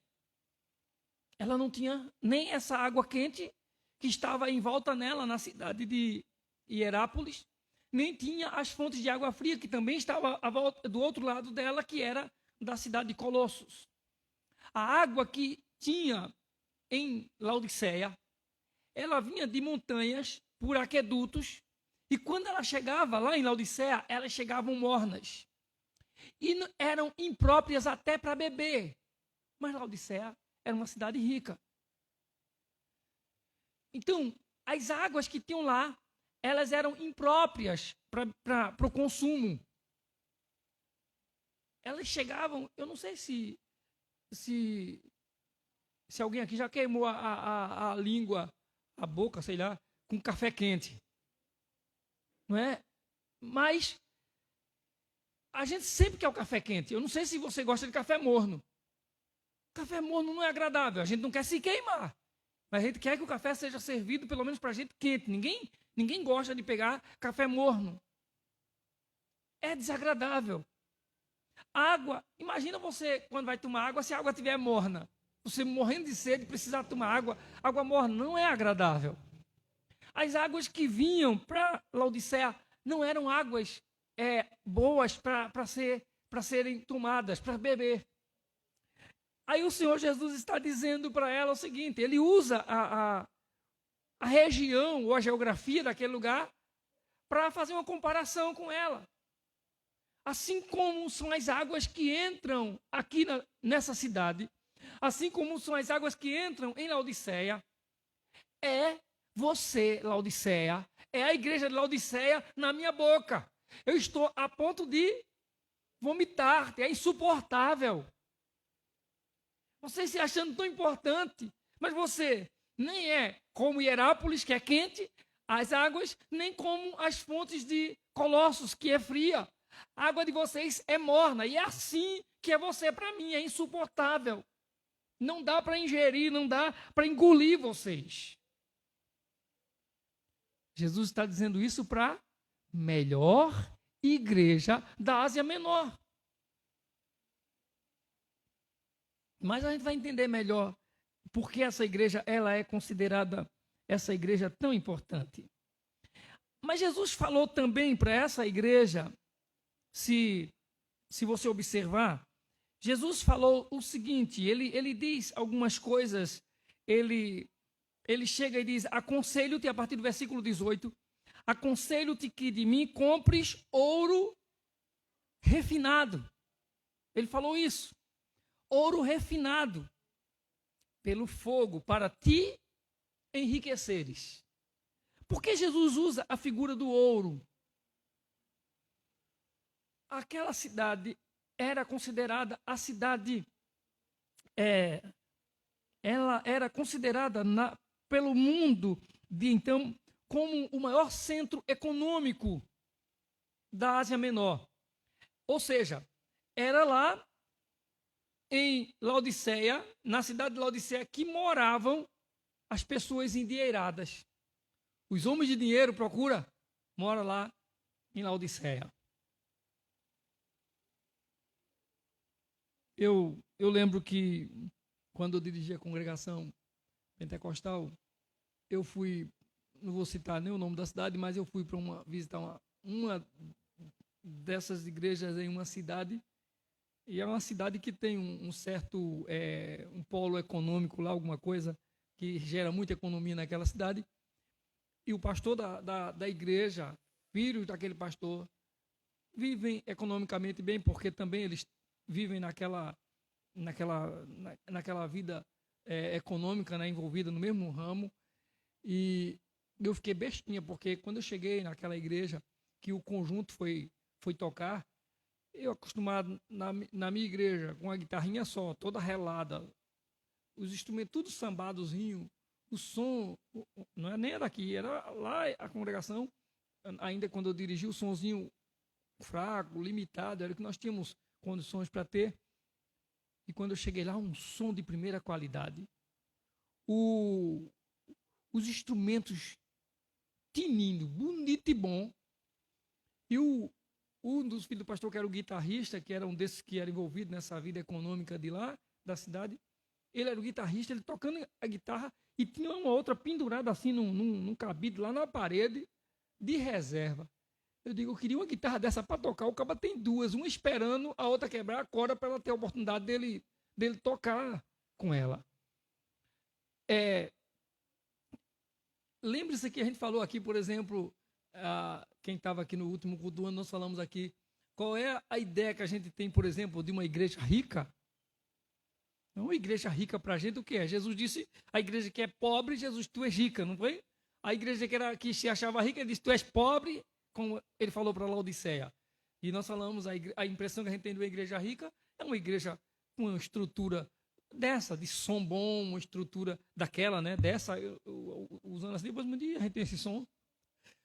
Ela não tinha nem essa água quente que estava em volta nela, na cidade de Hierápolis, nem tinha as fontes de água fria que também estava do outro lado dela, que era da cidade de Colossos. A água que tinha em Laodiceia, ela vinha de montanhas por aquedutos, e quando ela chegava lá em Laodiceia, elas chegavam mornas. E eram impróprias até para beber. Mas Laodiceia era uma cidade rica. Então, as águas que tinham lá, elas eram impróprias para o consumo. Elas chegavam, eu não sei se alguém aqui já queimou a língua, a boca, sei lá, com café quente. Não é? Mas a gente sempre quer o café quente. Eu não sei se você gosta de café morno. Café morno não é agradável, a gente não quer se queimar. Mas a gente quer que o café seja servido, pelo menos para a gente, quente. Ninguém gosta de pegar café morno. É desagradável. Água, imagina você, quando vai tomar água, se a água estiver morna. Você morrendo de sede, precisar tomar água morna não é agradável. As águas que vinham para Laodiceia não eram águas boas para serem tomadas, para beber. Aí o Senhor Jesus está dizendo para ela o seguinte, ele usa a região ou a geografia daquele lugar para fazer uma comparação com ela. Assim como são as águas que entram aqui nessa cidade, assim como são as águas que entram em Laodiceia, é você, Laodiceia, é a igreja de Laodiceia na minha boca. Eu estou a ponto de vomitar, é insuportável. Você se achando tão importante, mas você nem é como Hierápolis, que é quente, as águas, nem como as fontes de Colossos, que é fria. A água de vocês é morna, e é assim que é você para mim, é insuportável. Não dá para ingerir, não dá para engolir vocês. Jesus está dizendo isso para a melhor igreja da Ásia Menor. Mas a gente vai entender melhor por que essa igreja ela é considerada essa igreja tão importante. Mas Jesus falou também para essa igreja, se você observar, Jesus falou o seguinte, ele diz algumas coisas, ele chega e diz, aconselho-te, a partir do versículo 18, aconselho-te que de mim compres ouro refinado. Ele falou isso, ouro refinado pelo fogo, para te enriqueceres. Por que Jesus usa a figura do ouro? Aquela cidade era considerada a cidade, ela era considerada pelo mundo de então como o maior centro econômico da Ásia Menor. Ou seja, era lá em Laodiceia, na cidade de Laodiceia, que moravam as pessoas endinheiradas. Os homens de dinheiro moram lá em Laodiceia. Eu lembro que quando eu dirigi a congregação pentecostal, eu fui, não vou citar nem o nome da cidade, mas eu fui para visitar uma dessas igrejas em uma cidade, e é uma cidade que tem um certo um polo econômico lá, alguma coisa que gera muita economia naquela cidade. E o pastor da igreja, filhos daquele pastor, vivem economicamente bem, porque também eles vivem naquela vida econômica, né, envolvida no mesmo ramo. E eu fiquei bestinha, porque quando eu cheguei naquela igreja, que o conjunto foi tocar, eu acostumado na minha igreja, com a guitarrinha só, toda relada, os instrumentos tudo sambadozinho, o som, não é nem era aqui, era lá a congregação, ainda quando eu dirigi, o sonzinho fraco, limitado, era o que nós tínhamos condições para ter. E quando eu cheguei lá, um som de primeira qualidade. Os instrumentos tinindo, bonito e bom. E um dos filhos do pastor, que era o guitarrista, que era um desses que era envolvido nessa vida econômica de lá, da cidade, ele era o guitarrista, ele tocando a guitarra, e tinha uma outra pendurada assim num cabide lá na parede, de reserva. Eu digo, eu queria uma guitarra dessa para tocar, o cara tem duas, uma esperando a outra quebrar a corda para ela ter a oportunidade dele tocar com ela. Lembre-se que a gente falou aqui, por exemplo, quem estava aqui no último culto do ano, nós falamos aqui, qual é a ideia que a gente tem, por exemplo, de uma igreja rica? Uma igreja rica para a gente, o que é? Jesus disse, a igreja que é pobre, Jesus, tu és rica, não foi? A igreja que se achava rica, ele disse, tu és pobre, como ele falou para Laodiceia. E nós falamos, a impressão que a gente tem de uma igreja rica é uma igreja com uma estrutura dessa, de som bom, uma estrutura daquela, né? Dessa, usando assim, depois um dia a gente tem esse som,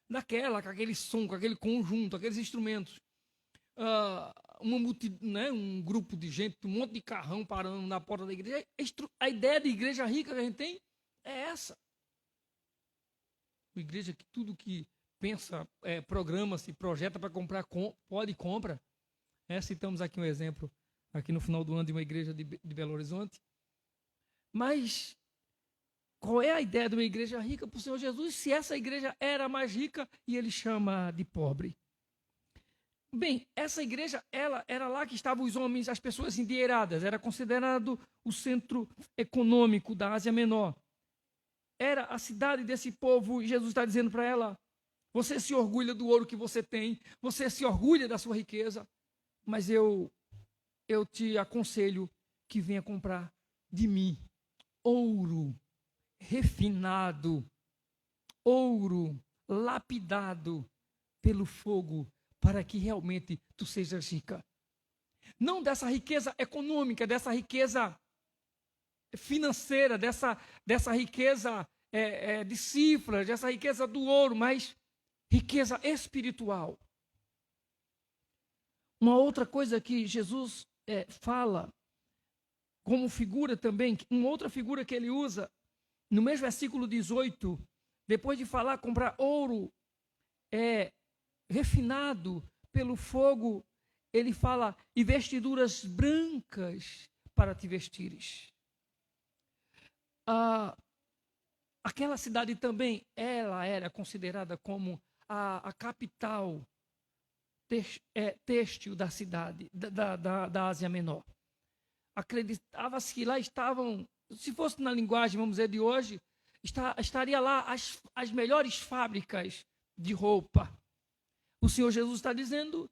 daquela, com aquele som, com aquele conjunto, aqueles instrumentos. Um grupo de gente, um monte de carrão parando na porta da igreja. A ideia de igreja rica que a gente tem é essa. Uma igreja que tudo que pensa, programa-se, projeta para comprar, pode e compra. Citamos aqui um exemplo, aqui no final do ano, de uma igreja de Belo Horizonte. Mas qual é a ideia de uma igreja rica para o Senhor Jesus, se essa igreja era mais rica e ele chama de pobre? Bem, essa igreja, ela era lá que estavam os homens, as pessoas endinheiradas, era considerado o centro econômico da Ásia Menor. Era a cidade desse povo, e Jesus está dizendo para ela, você se orgulha do ouro que você tem, você se orgulha da sua riqueza, mas eu te aconselho que venha comprar de mim ouro refinado, ouro lapidado pelo fogo, para que realmente tu sejas rica. Não dessa riqueza econômica, dessa riqueza financeira, dessa riqueza de cifras, dessa riqueza do ouro, mas riqueza espiritual. Uma outra coisa que Jesus fala, como figura também, uma outra figura que ele usa, no mesmo versículo 18, Depois de falar comprar ouro refinado pelo fogo, ele fala, e vestiduras brancas para te vestires. Aquela cidade também, ela era considerada como a capital têxtil da cidade, da Ásia Menor. Acreditava-se que lá estavam, se fosse na linguagem, vamos dizer, de hoje, estaria lá as melhores fábricas de roupa. O Senhor Jesus está dizendo,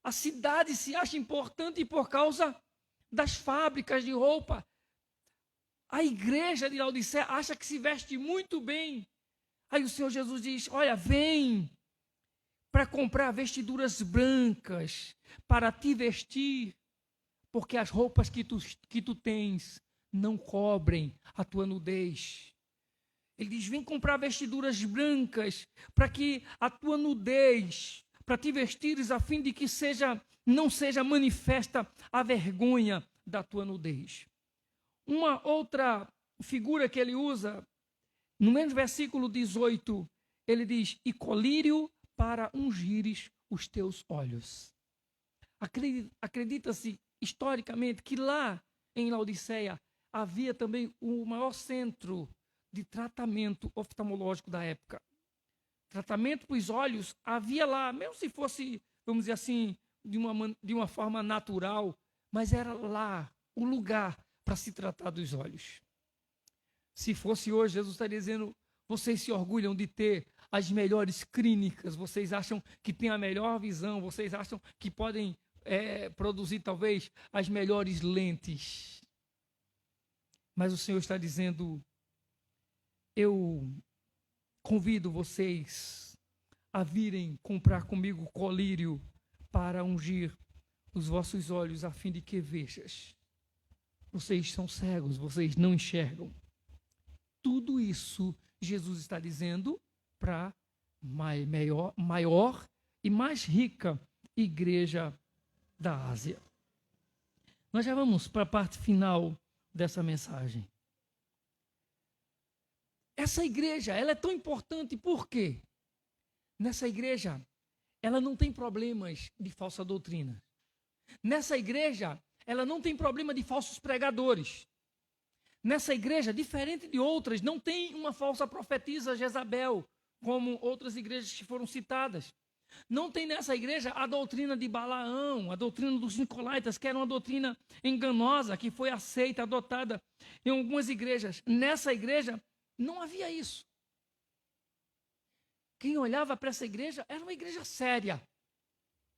a cidade se acha importante por causa das fábricas de roupa. A igreja de Laodiceia acha que se veste muito bem. Aí o Senhor Jesus diz, olha, vem para comprar vestiduras brancas, para te vestir, porque as roupas que tu tens não cobrem a tua nudez. Ele diz, vem comprar vestiduras brancas, para que a tua nudez, para te vestires, a fim de que não seja manifesta a vergonha da tua nudez. Uma outra figura que ele usa, no mesmo versículo 18, ele diz, e colírio para ungires os teus olhos. Acredita-se historicamente que lá em Laodiceia havia também o maior centro de tratamento oftalmológico da época. Tratamento para os olhos havia lá, mesmo se fosse, vamos dizer assim, de uma forma natural, mas era lá o lugar para se tratar dos olhos. Se fosse hoje, Jesus estaria dizendo, vocês se orgulham de ter as melhores clínicas, vocês acham que têm a melhor visão, vocês acham que podem produzir talvez as melhores lentes. Mas o Senhor está dizendo, eu convido vocês a virem comprar comigo colírio para ungir os vossos olhos, a fim de que vejas. Vocês são cegos, vocês não enxergam. Tudo isso Jesus está dizendo para a maior e mais rica igreja da Ásia. Nós já vamos para a parte final dessa mensagem. Essa igreja, ela é tão importante por quê? Nessa igreja, ela não tem problemas de falsa doutrina. Nessa igreja, ela não tem problema de falsos pregadores. Nessa igreja, diferente de outras, não tem uma falsa profetisa Jezabel, como outras igrejas que foram citadas. Não tem nessa igreja a doutrina de Balaão, a doutrina dos Nicolaítas, que era uma doutrina enganosa, que foi aceita, adotada em algumas igrejas. Nessa igreja, não havia isso. Quem olhava para essa igreja era uma igreja séria.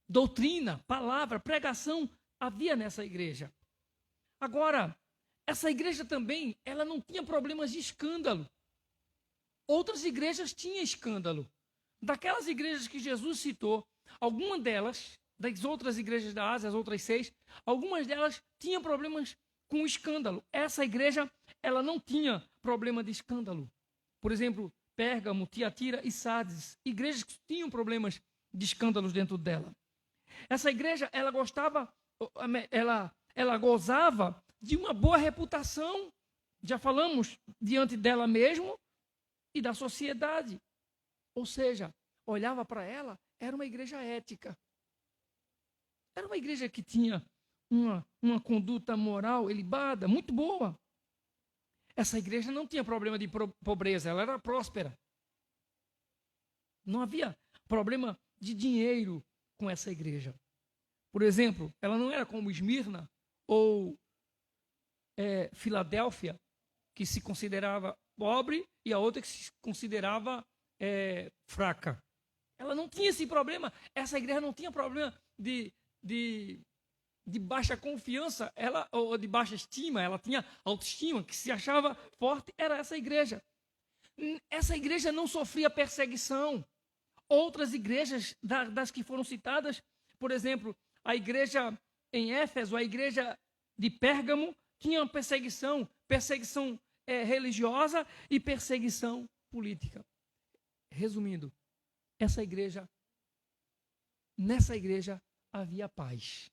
Doutrina, palavra, pregação havia nessa igreja. Agora, essa igreja também, ela não tinha problemas de escândalo. Outras igrejas tinham escândalo. Daquelas igrejas que Jesus citou, algumas delas, das outras igrejas da Ásia, as outras 6, algumas delas tinham problemas com escândalo. Essa igreja, ela não tinha problema de escândalo. Por exemplo, Pérgamo, Tiatira e Sardes, igrejas que tinham problemas de escândalos dentro dela. Essa igreja, ela gozava de uma boa reputação, já falamos, diante dela mesmo e da sociedade. Ou seja, olhava para ela, era uma igreja ética. Era uma igreja que tinha uma conduta moral ilibada, muito boa. Essa igreja não tinha problema de pobreza, ela era próspera. Não havia problema de dinheiro com essa igreja. Por exemplo, ela não era como Esmirna ou Filadélfia, que se considerava pobre, e a outra que se considerava fraca. Ela não tinha esse problema. Essa igreja não tinha problema de baixa confiança, ou de baixa estima. Ela tinha autoestima, que se achava forte. Era essa igreja. Essa igreja não sofria perseguição. Outras igrejas, das que foram citadas, por exemplo, a igreja em Éfeso, a igreja de Pérgamo, tinha perseguição religiosa e perseguição política. Resumindo, nessa igreja havia paz.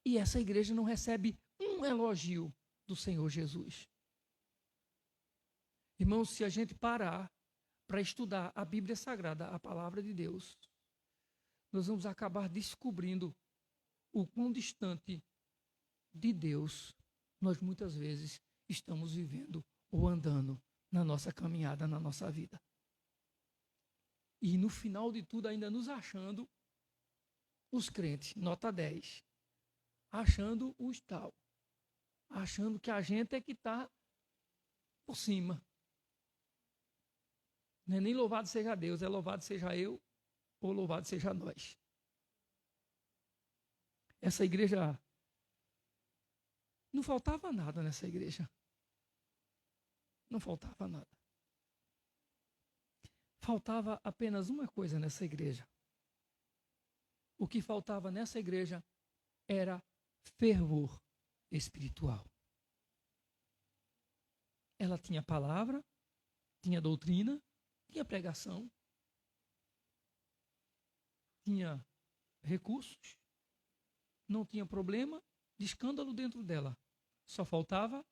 E essa igreja não recebe um elogio do Senhor Jesus. Irmãos, se a gente parar para estudar a Bíblia Sagrada, a palavra de Deus, nós vamos acabar descobrindo o quão distante de Deus nós muitas vezes estamos vivendo ou andando na nossa caminhada, na nossa vida. E no final de tudo ainda nos achando os crentes, nota 10, achando os tal, achando que a gente é que está por cima. Não é nem louvado seja Deus, é louvado seja eu ou louvado seja nós. Essa igreja, não faltava nada nessa igreja. Não faltava nada. Faltava apenas uma coisa nessa igreja. O que faltava nessa igreja era fervor espiritual. Ela tinha palavra, tinha doutrina, tinha pregação, tinha recursos, não tinha problema de escândalo dentro dela. Só faltava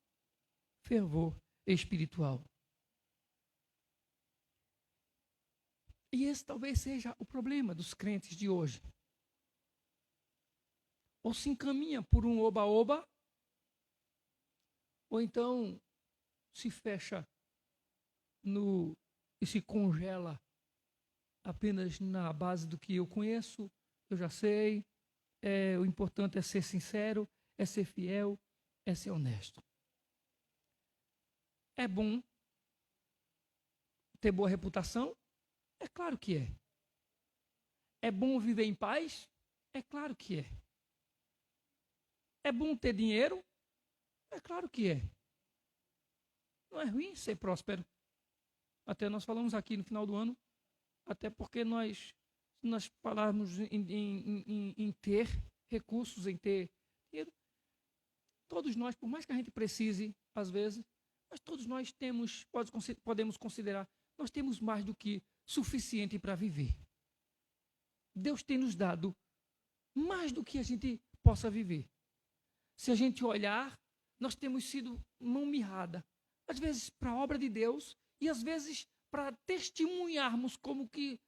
fervor espiritual. E esse talvez seja o problema dos crentes de hoje. Ou se encaminha por um oba-oba, ou então se fecha e se congela apenas na base do que eu conheço, eu já sei, o importante é ser sincero, é ser fiel, é ser honesto. É bom ter boa reputação? É claro que é. É bom viver em paz? É claro que é. É bom ter dinheiro? É claro que é. Não é ruim ser próspero. Até nós falamos aqui no final do ano, até porque nós falarmos em ter recursos, em ter dinheiro, todos nós, por mais que a gente precise, às vezes, mas todos nós podemos considerar, nós temos mais do que suficiente para viver. Deus tem nos dado mais do que a gente possa viver. Se a gente olhar, nós temos sido mão mirrada, às vezes para a obra de Deus e às vezes para testemunharmos como que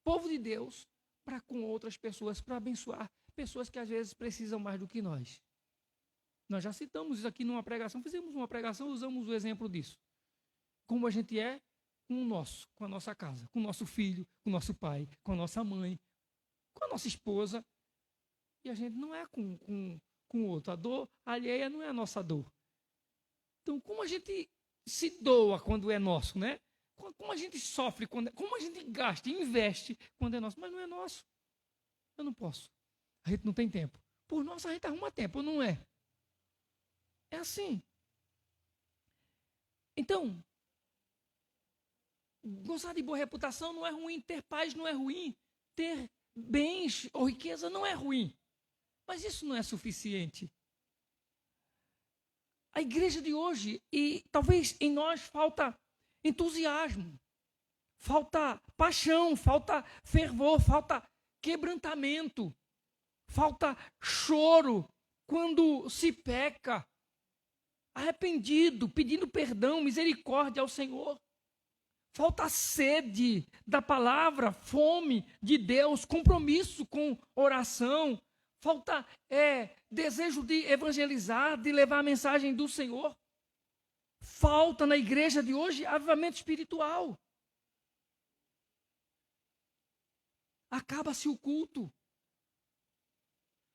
povo de Deus para com outras pessoas, para abençoar pessoas que às vezes precisam mais do que nós. Nós já citamos isso aqui numa pregação, fizemos uma pregação, usamos o exemplo disso. Como a gente é com a nossa casa, com o nosso filho, com o nosso pai, com a nossa mãe, com a nossa esposa. E a gente não é com o outro. A dor alheia não é a nossa dor. Então, como a gente se doa quando é nosso, né? Como a gente sofre, como a gente gasta, investe quando é nosso, mas não é nosso. Eu não posso. A gente não tem tempo. Por nós, a gente arruma tempo, não é? É assim. Então, gozar de boa reputação não é ruim, ter paz não é ruim, ter bens ou riqueza não é ruim. Mas isso não é suficiente. A igreja de hoje, e talvez em nós falta entusiasmo, falta paixão, falta fervor, falta quebrantamento, falta choro quando se peca, arrependido, pedindo perdão, misericórdia ao Senhor. Falta sede da palavra, fome de Deus, compromisso com oração. Falta desejo de evangelizar, de levar a mensagem do Senhor. Falta na igreja de hoje avivamento espiritual. Acaba-se o culto.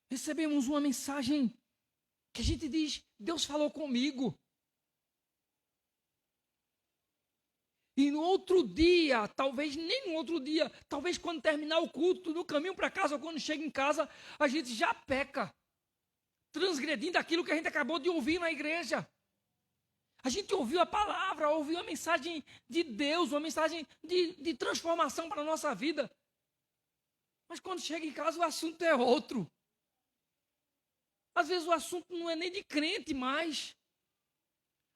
Recebemos uma mensagem que a gente diz, Deus falou comigo. E no outro dia, talvez nem no outro dia, talvez quando terminar o culto, no caminho para casa ou quando chega em casa, a gente já peca, transgredindo aquilo que a gente acabou de ouvir na igreja. A gente ouviu a palavra, ouviu a mensagem de Deus, uma mensagem de transformação para a nossa vida. Mas quando chega em casa, o assunto é outro. Às vezes o assunto não é nem de crente mais.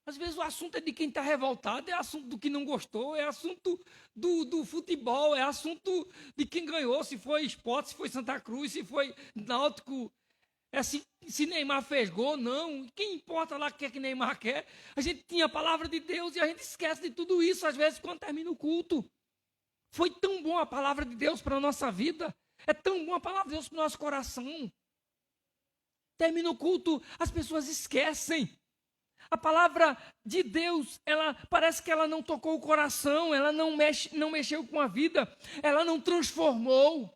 Às vezes o assunto é de quem está revoltado, é assunto do que não gostou, é assunto do futebol, é assunto de quem ganhou, se foi Sport, se foi Santa Cruz, se foi Náutico. Se Neymar fez gol, não. Quem importa lá o que é que Neymar quer? A gente tinha a palavra de Deus e a gente esquece de tudo isso, às vezes, quando termina o culto. Foi tão bom a palavra de Deus para a nossa vida. É tão bom a palavra de Deus para o nosso coração. Termina o culto, as pessoas esquecem. A palavra de Deus, ela parece que ela não tocou o coração, ela não mexeu com a vida, ela não transformou.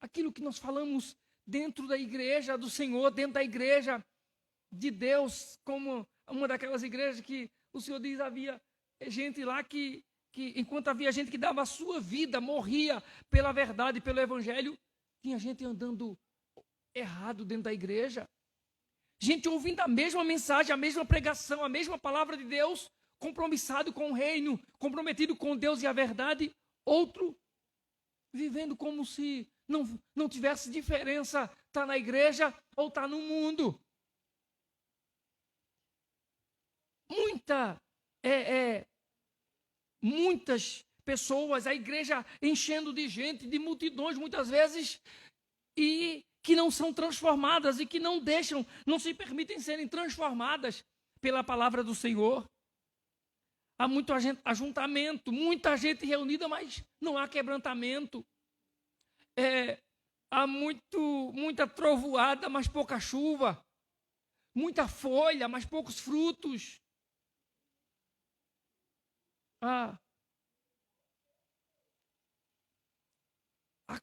Aquilo que nós falamos dentro da igreja do Senhor, dentro da igreja de Deus, como uma daquelas igrejas que o Senhor diz, havia gente lá que enquanto havia gente que dava a sua vida, morria pela verdade, pelo evangelho, tinha gente andando errado dentro da igreja. Gente ouvindo a mesma mensagem, a mesma pregação, a mesma palavra de Deus, compromissado com o reino, comprometido com Deus e a verdade, outro vivendo como se não tivesse diferença, está na igreja ou está no mundo. Muitas pessoas, a igreja enchendo de gente, de multidões muitas vezes, e que não são transformadas e que não se permitem serem transformadas pela palavra do Senhor. Há muito ajuntamento, muita gente reunida, mas não há quebrantamento. Há muita trovoada, mas pouca chuva. Muita folha, mas poucos frutos. A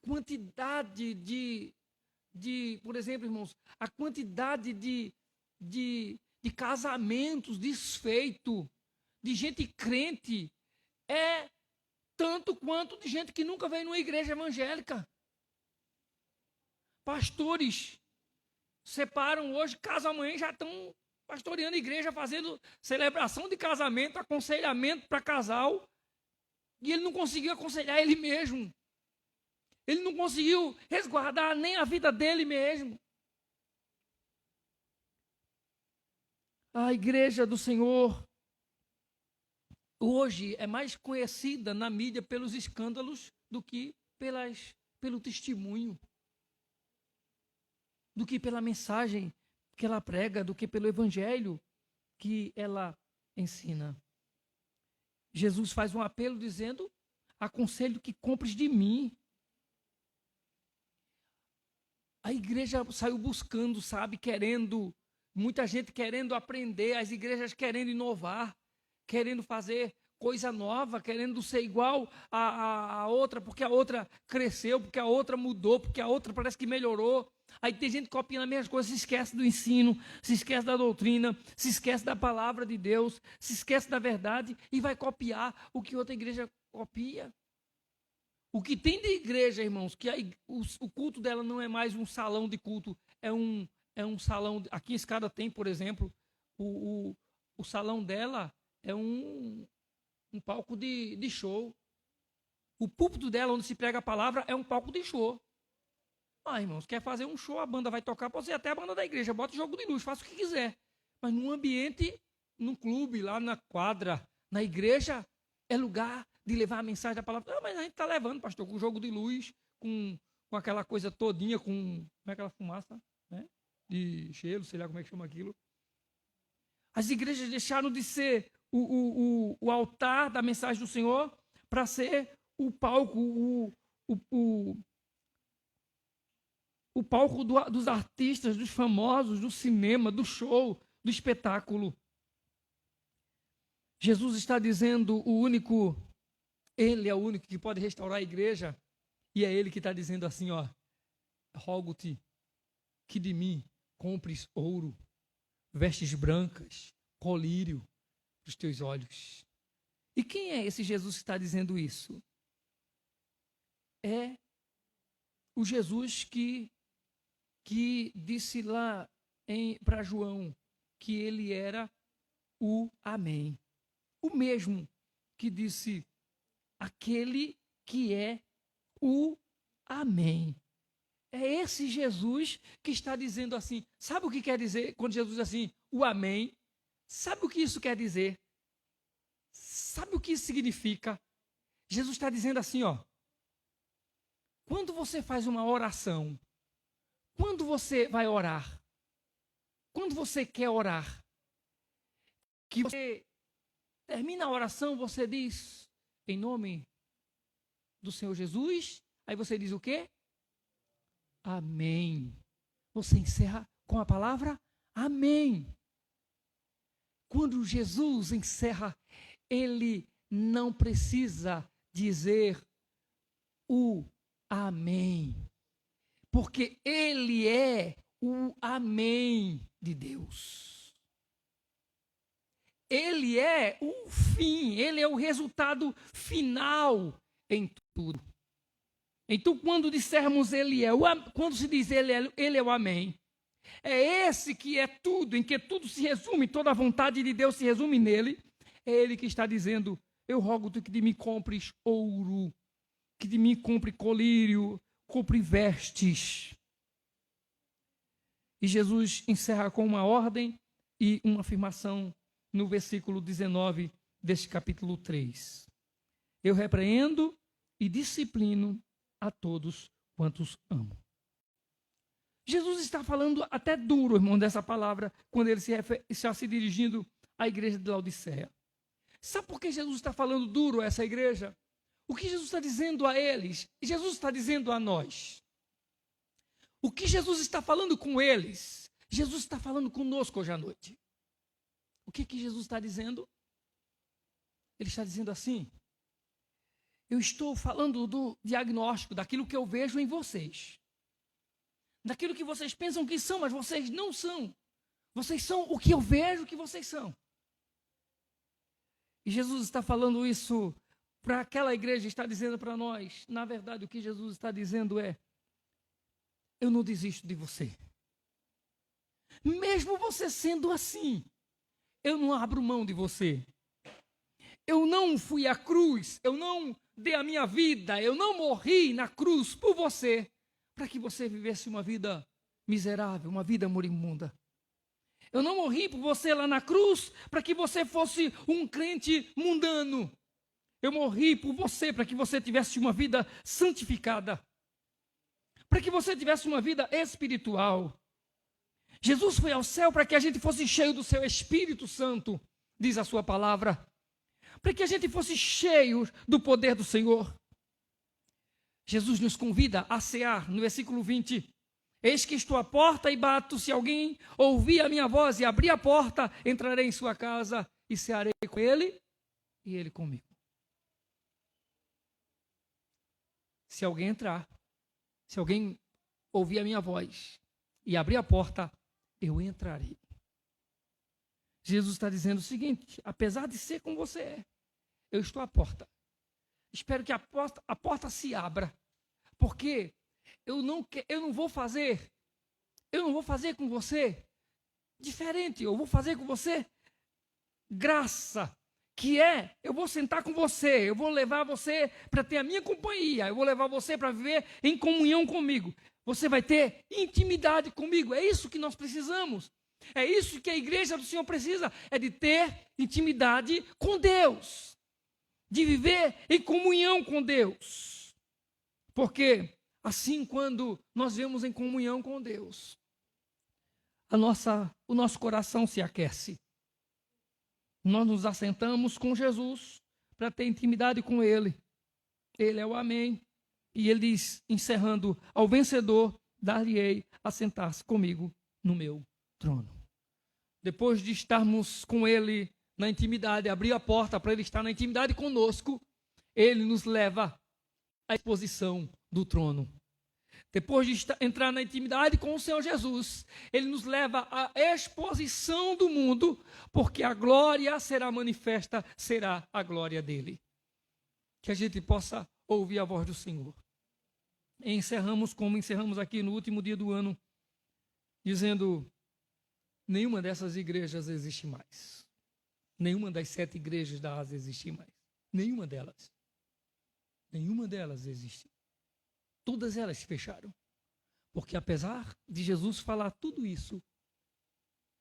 quantidade por exemplo, irmãos, a quantidade de casamentos desfeitos, de gente crente, é tanto quanto de gente que nunca veio numa igreja evangélica. Pastores separam hoje, casam amanhã, já estão pastoreando a igreja, fazendo celebração de casamento, aconselhamento para casal, e ele não conseguiu aconselhar ele mesmo. Ele não conseguiu resguardar nem a vida dele mesmo. A igreja do Senhor hoje é mais conhecida na mídia pelos escândalos do que pelo testemunho, do que pela mensagem que ela prega, do que pelo evangelho que ela ensina. Jesus faz um apelo dizendo: aconselho que compres de mim. A igreja saiu buscando, querendo, muita gente querendo aprender, as igrejas querendo inovar, querendo fazer coisa nova, querendo ser igual a outra, porque a outra cresceu, porque a outra mudou, porque a outra parece que melhorou. Aí tem gente copiando as mesmas coisas, se esquece do ensino, se esquece da doutrina, se esquece da palavra de Deus, se esquece da verdade e vai copiar o que outra igreja copia. O que tem de igreja, irmãos, que o culto dela não é mais um salão de culto, é um salão. Aqui em Escada tem, por exemplo, o salão dela é um palco de show. O púlpito dela, onde se prega a palavra, é um palco de show. Irmãos, quer fazer um show, a banda vai tocar, pode ser até a banda da igreja, bota jogo de luz, faça o que quiser. Mas num ambiente, num clube, lá na quadra, na igreja, é lugar de levar a mensagem da palavra. Mas a gente está levando, pastor, com jogo de luz, com aquela coisa todinha, como é aquela fumaça, né? De gelo, sei lá como é que chama aquilo. As igrejas deixaram de ser o altar da mensagem do Senhor para ser o palco, o palco dos artistas, dos famosos, do cinema, do show, do espetáculo. Jesus está dizendo Ele é o único que pode restaurar a igreja, e é Ele que está dizendo assim, rogo-te que de mim compres ouro, vestes brancas, colírio para os teus olhos. E quem é esse Jesus que está dizendo isso? É o Jesus que disse lá para João que ele era o Amém. O mesmo que disse: aquele que é o Amém. É esse Jesus que está dizendo assim. Sabe o que quer dizer quando Jesus diz assim, o Amém? Sabe o que isso quer dizer? Sabe o que isso significa? Jesus está dizendo assim, Quando você faz uma oração, quando você vai orar, quando você quer orar, que você termina a oração, você diz, em nome do Senhor Jesus, aí você diz o quê? Amém. Você encerra com a palavra amém. Quando Jesus encerra, ele não precisa dizer o amém, porque ele é o amém de Deus. Ele é o fim, ele é o resultado final em tudo. Então, quando dissermos quando se diz ele é o amém, é esse que é tudo, em que tudo se resume, toda a vontade de Deus se resume nele. É ele que está dizendo, eu rogo-te que de mim compres ouro, que de mim compre colírio, compre vestes. E Jesus encerra com uma ordem e uma afirmação no versículo 19 deste capítulo 3. Eu repreendo e disciplino a todos quantos amo. Jesus está falando até duro, irmão, dessa palavra, quando ele está se dirigindo à igreja de Laodiceia. Sabe por que Jesus está falando duro a essa igreja? O que Jesus está dizendo a eles, Jesus está dizendo a nós. O que Jesus está falando com eles, Jesus está falando conosco hoje à noite. O que Jesus está dizendo? Ele está dizendo assim, eu estou falando do diagnóstico, daquilo que eu vejo em vocês. Daquilo que vocês pensam que são, mas vocês não são. Vocês são o que eu vejo que vocês são. E Jesus está falando isso para aquela igreja, está dizendo para nós. Na verdade, o que Jesus está dizendo é, eu não desisto de você. Mesmo você sendo assim, eu não abro mão de você. Eu não fui à cruz, eu não dei a minha vida, eu não morri na cruz por você, para que você vivesse uma vida miserável, uma vida moribunda. Eu não morri por você lá na cruz, para que você fosse um crente mundano. Eu morri por você, para que você tivesse uma vida santificada, para que você tivesse uma vida espiritual. Jesus foi ao céu para que a gente fosse cheio do seu Espírito Santo, diz a sua palavra, para que a gente fosse cheio do poder do Senhor. Jesus nos convida a cear, no versículo 20. Eis que estou à porta e bato, se alguém ouvir a minha voz e abrir a porta, entrarei em sua casa e cearei com ele e ele comigo. Se alguém entrar, se alguém ouvir a minha voz e abrir a porta, eu entrarei. Jesus está dizendo o seguinte, apesar de ser como você é, eu estou à porta. Espero que a porta se abra, porque eu não vou fazer com você diferente, eu vou fazer com você graça, que é, eu vou sentar com você, eu vou levar você para ter a minha companhia, eu vou levar você para viver em comunhão comigo. Você vai ter intimidade comigo, é isso que nós precisamos. É isso que a igreja do Senhor precisa, é de ter intimidade com Deus, de viver em comunhão com Deus. Porque assim, quando nós vemos em comunhão com Deus, o nosso coração se aquece. Nós nos assentamos com Jesus para ter intimidade com Ele. Ele é o amém. E Ele diz, encerrando, ao vencedor dar-lhe-ei a sentar-se comigo no meu trono. Depois de estarmos com Ele na intimidade, abrir a porta para Ele estar na intimidade conosco, Ele nos leva à exposição do trono. Depois de entrar na intimidade com o Senhor Jesus, Ele nos leva à exposição do mundo, porque a glória será manifesta, será a glória dEle. Que a gente possa ouvir a voz do Senhor. E encerramos como encerramos aqui no último dia do ano, dizendo, nenhuma dessas igrejas existe mais. Nenhuma das 7 igrejas da Ásia existe mais. Nenhuma delas. Nenhuma delas existe. Todas elas se fecharam. Porque apesar de Jesus falar tudo isso,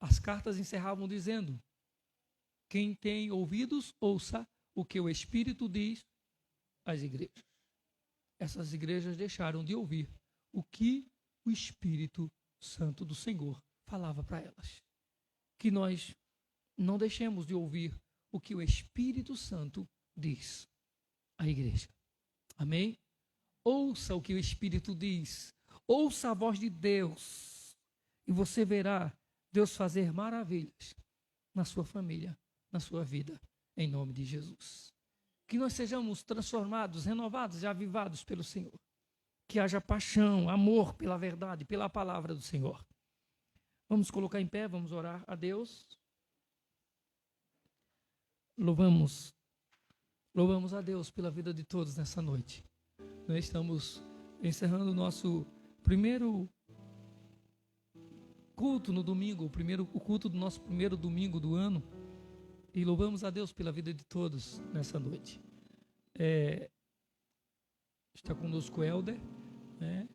as cartas encerravam dizendo, quem tem ouvidos, ouça o que o Espírito diz às igrejas. essas igrejas deixaram de ouvir o que o Espírito Santo do Senhor falava para elas. Que nós não deixemos de ouvir o que o Espírito Santo diz à igreja. Amém? Ouça o que o Espírito diz. Ouça a voz de Deus. E você verá Deus fazer maravilhas na sua família, na sua vida, em nome de Jesus. Que nós sejamos transformados, renovados e avivados pelo Senhor. Que haja paixão, amor pela verdade, pela palavra do Senhor. Vamos colocar em pé, vamos orar a Deus. Louvamos a Deus pela vida de todos nessa noite. Nós estamos encerrando o nosso primeiro culto no domingo, o culto do nosso primeiro domingo do ano. E louvamos a Deus pela vida de todos nessa noite. Está conosco Helder, né?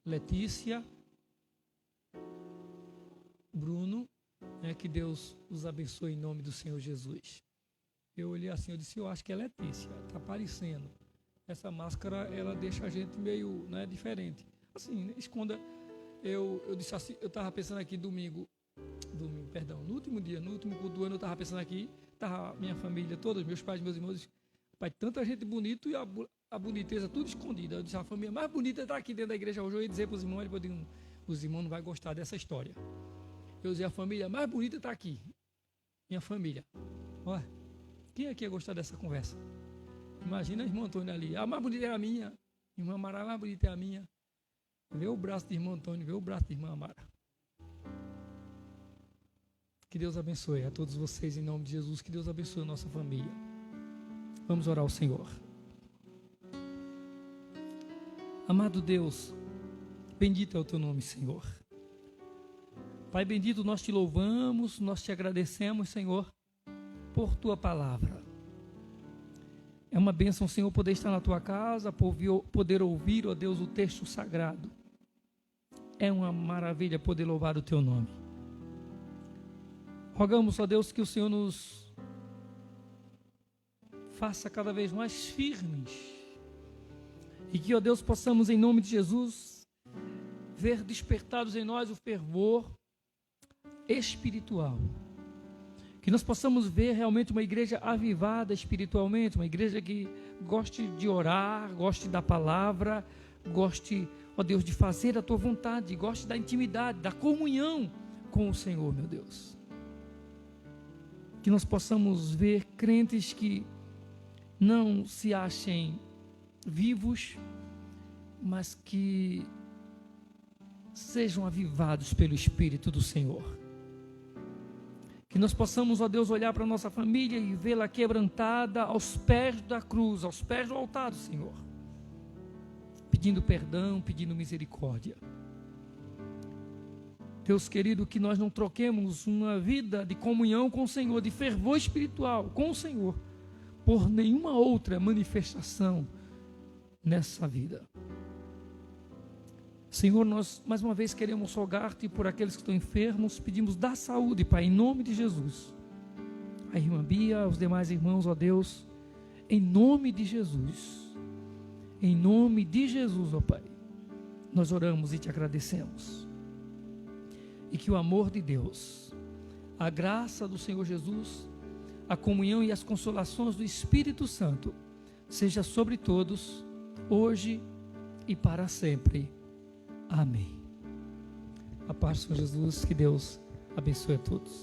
Letícia, Bruno, né? Que Deus os abençoe em nome do Senhor Jesus. Eu olhei assim, eu disse, eu acho que é Letícia, está parecendo. Essa máscara, ela deixa a gente meio, né, diferente. Assim, esconda. Eu disse assim, eu estava pensando aqui no último dia, no último culto do ano, eu estava pensando aqui, estava minha família toda, meus pais, meus irmãos, pai, tanta gente bonita e a boniteza tudo escondida. Eu disse, a família mais bonita está aqui dentro da igreja hoje. Eu ia dizer para os irmãos, os irmãos não vão gostar dessa história. Eu disse, a família mais bonita está aqui, minha família. Olha, quem aqui ia gostar dessa conversa? Imagina a irmã Antônia ali, a mais bonita é a minha, irmã Amara, a mais bonita é a minha. Vê o braço de irmão Antônio, vê o braço de irmã Amara. Que Deus abençoe a todos vocês em nome de Jesus. Que Deus abençoe a nossa família. Vamos orar ao Senhor. Amado Deus, bendito é o teu nome, Senhor. Pai bendito, nós te louvamos, nós te agradecemos, Senhor, por tua palavra. É uma bênção, Senhor, poder estar na tua casa, poder ouvir, ó Deus, o texto sagrado. É uma maravilha poder louvar o teu nome. Rogamos, ó Deus, que o Senhor nos faça cada vez mais firmes. E que, ó Deus, possamos, em nome de Jesus, ver despertados em nós o fervor espiritual. Que nós possamos ver realmente uma igreja avivada espiritualmente, uma igreja que goste de orar, goste da palavra, goste, ó Deus, de fazer a tua vontade, goste da intimidade, da comunhão com o Senhor, meu Deus. Que nós possamos ver crentes que não se achem vivos, mas que sejam avivados pelo Espírito do Senhor. Que nós possamos, ó Deus, olhar para a nossa família e vê-la quebrantada aos pés da cruz, aos pés do altar do Senhor, pedindo perdão, pedindo misericórdia. Deus querido, que nós não troquemos uma vida de comunhão com o Senhor, de fervor espiritual com o Senhor, por nenhuma outra manifestação nessa vida. Senhor, nós mais uma vez queremos rogar-te por aqueles que estão enfermos, pedimos da saúde, Pai, em nome de Jesus. A irmã Bia, os demais irmãos, ó Deus, em nome de Jesus, ó Pai, nós oramos e te agradecemos. E que o amor de Deus, a graça do Senhor Jesus, a comunhão e as consolações do Espírito Santo, seja sobre todos, hoje e para sempre. Amém. A paz do Senhor Jesus, que Deus abençoe a todos.